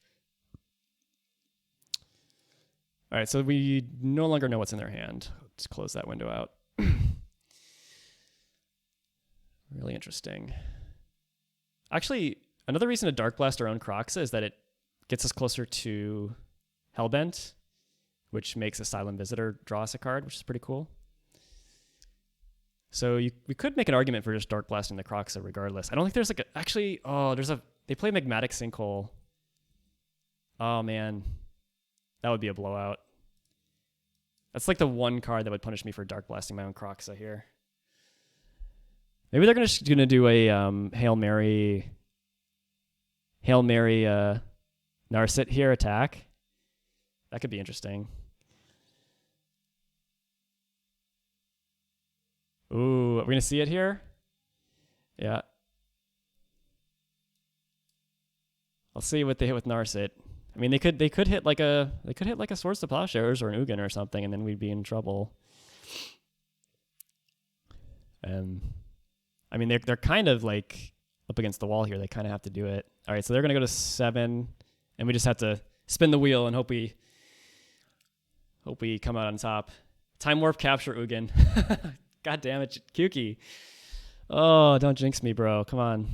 All right, so we no longer know what's in their hand. Let's close that window out. Really interesting. Actually, another reason to Dark Blast our own Kroxa is that it gets us closer to Hellbent, which makes Asylum Visitor draw us a card, which is pretty cool. So we could make an argument for just Dark Blasting the Kroxa regardless. I don't think there's like a... Actually, they play Magmatic Sinkhole. Oh, man. That would be a blowout. That's like the one card that would punish me for Dark Blasting my own Kroxa here. Maybe they're gonna do a Hail Mary Narset here attack. That could be interesting. Ooh, are we gonna see it here? Yeah. I'll see what they hit with Narset. I mean, they could hit like a Swords to Plowshares or an Ugin or something, and then we'd be in trouble. I mean, they're kind of like up against the wall here. They kind of have to do it. All right, so they're gonna go to 7, and we just have to spin the wheel and hope we come out on top. Time Warp Capture Ugin. God damn it, Kuki. Oh, don't jinx me, bro. Come on.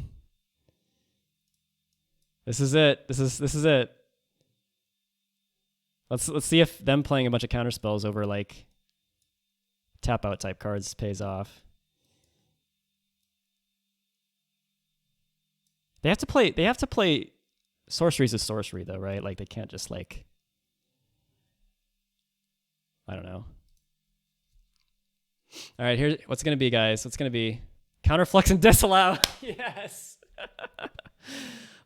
This is it. This is it. Let's see if them playing a bunch of counter spells over like tap out type cards pays off. They have to play sorceries as sorcery though, right? Like they can't just like, I don't know. All right, here's what's gonna be, guys. What's gonna be counterflux and disallow. Yes.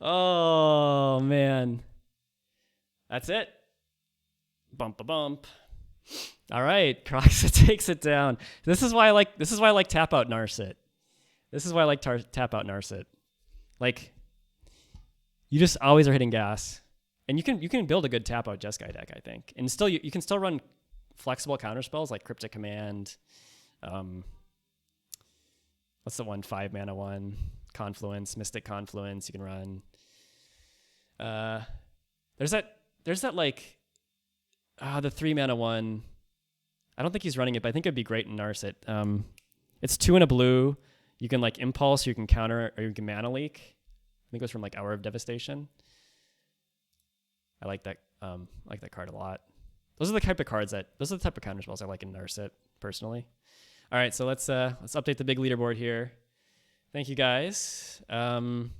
Oh man. That's it. Bump a bump. All right, Kroxa takes it down. This is why I like tap out Narset. This is why I like tap out Narset. Like, you just always are hitting gas, and you can build a good tap out Jeskai deck, I think, and still you can still run flexible counter spells like Cryptic Command. What's the one 5-mana one? Confluence, Mystic Confluence. You can run. There's that like the 3-mana one. I don't think he's running it, but I think it'd be great in Narset. It's 2 and a blue. You can like impulse, you can counter, or you can mana leak. I think it was from like Hour of Devastation. I like that card a lot. Those are the type of counter spells I like in Narset personally. All right, so let's update the big leaderboard here. Thank you guys. 3-1.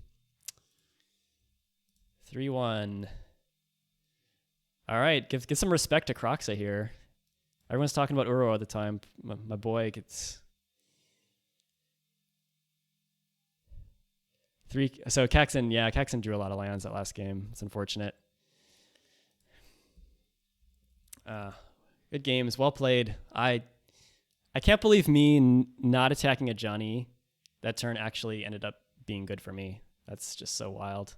All right, give some respect to Kroxa here. Everyone's talking about Uro all the time. My boy gets 3. So caxxen drew a lot of lands that last game. It's unfortunate. Good games, well played. I can't believe me not attacking a Johnny that turn actually ended up being good for me. That's just so wild.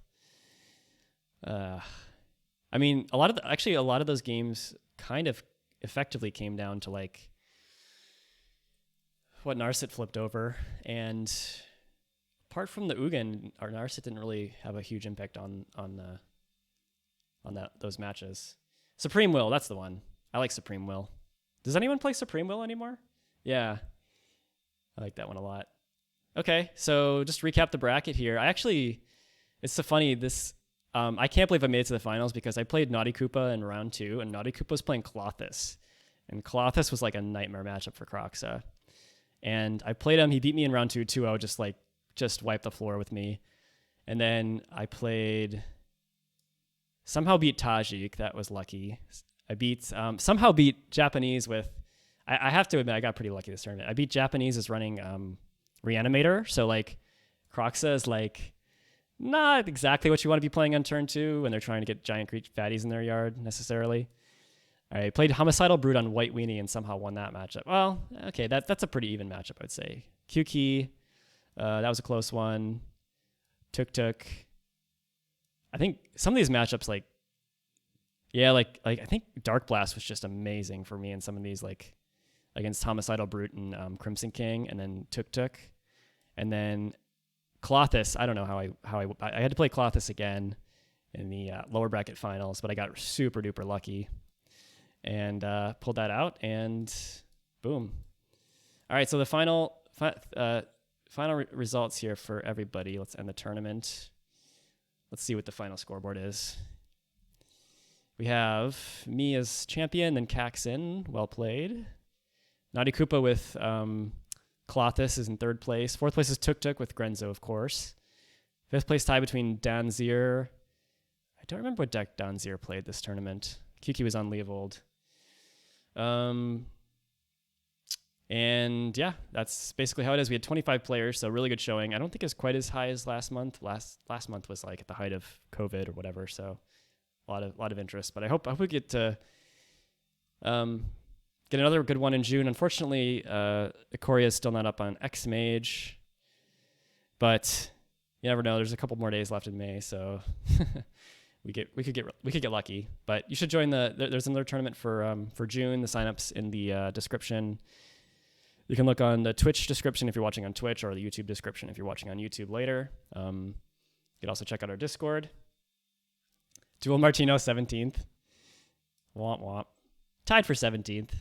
I mean, a lot of those games kind of effectively came down to like what Narset flipped over, and apart from the Ugin, our Narset didn't really have a huge impact on those matches. Supreme Will, that's the one. I like Supreme Will. Does anyone play Supreme Will anymore? Yeah, I like that one a lot. Okay, so just recap the bracket here. It's so funny, I can't believe I made it to the finals because I played Naughty Koopa in round 2, and Naughty Koopa was playing Klothys. And Klothys was like a nightmare matchup for Kroxa. And I played him, he beat me in round 2, 2-0, just wiped the floor with me. And then I somehow beat Tajik, that was lucky. I somehow beat Japanese with, I have to admit, I got pretty lucky this tournament. I beat Japanese as running Reanimator, so like Kroxa is like not exactly what you want to be playing on turn 2 when they're trying to get giant fatties in their yard necessarily. All right, played Homicidal Brood on White Weenie and somehow won that matchup. Well, okay, that's a pretty even matchup, I'd say. Q-Key, that was a close one. Tuk. I think some of these matchups, like I think Dark Blast was just amazing for me in some of these, like against Homicidal Brute and Crimson King, and then Tuk. And then Klothys, I don't know how I had to play Klothys again in the lower bracket finals, but I got super duper lucky and pulled that out, and boom. All right, so the final results here for everybody. Let's end the tournament. Let's see what the final scoreboard is. We have me as champion, then caxxen, well played. Naughty Koopa with Klothys is in 3rd place. 4th place is Tuk with Grenzo, of course. 5th place tie between Danzir. I don't remember what deck Danzir played this tournament. Kiki was on Leovold. And yeah, that's basically how it is. We had 25 players, so really good showing. I don't think it's quite as high as last month. Last month was like at the height of COVID or whatever, so a lot of interest. But I hope we get to get another good one in June. Unfortunately, Ikoria is still not up on XMage, but you never know. There's a couple more days left in May, so we could get lucky. But you should join there's another tournament for June. The signups in the description. You can look on the Twitch description if you're watching on Twitch, or the YouTube description if you're watching on YouTube later. You can also check out our Discord. Duel Martino 17th. Womp womp. Tied for 17th.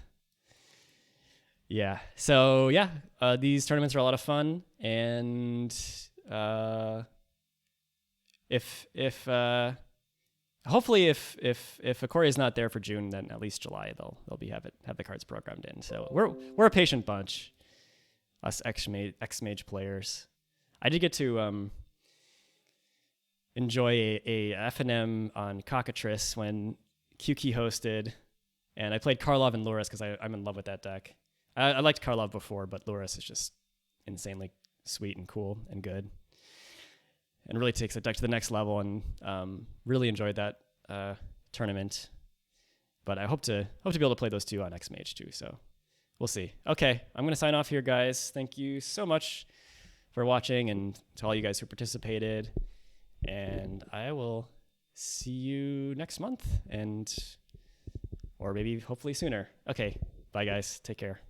Yeah. So yeah, these tournaments are a lot of fun, and if hopefully if Ikoria is not there for June, then at least July they'll have the cards programmed in. So we're a patient bunch, us XMage players. I did get to enjoy a FNM on Cockatrice when QK hosted, and I played Karlov and Luris because I'm in love with that deck. I liked Karlov before, but Luris is just insanely sweet and cool and good, and really takes the deck to the next level. And really enjoyed that tournament. But I hope to be able to play those two on XMage too. So we'll see. Okay, I'm gonna sign off here, guys. Thank you so much for watching, and to all you guys who participated. And I will see you next month, or maybe hopefully sooner. Okay, bye guys. Take care.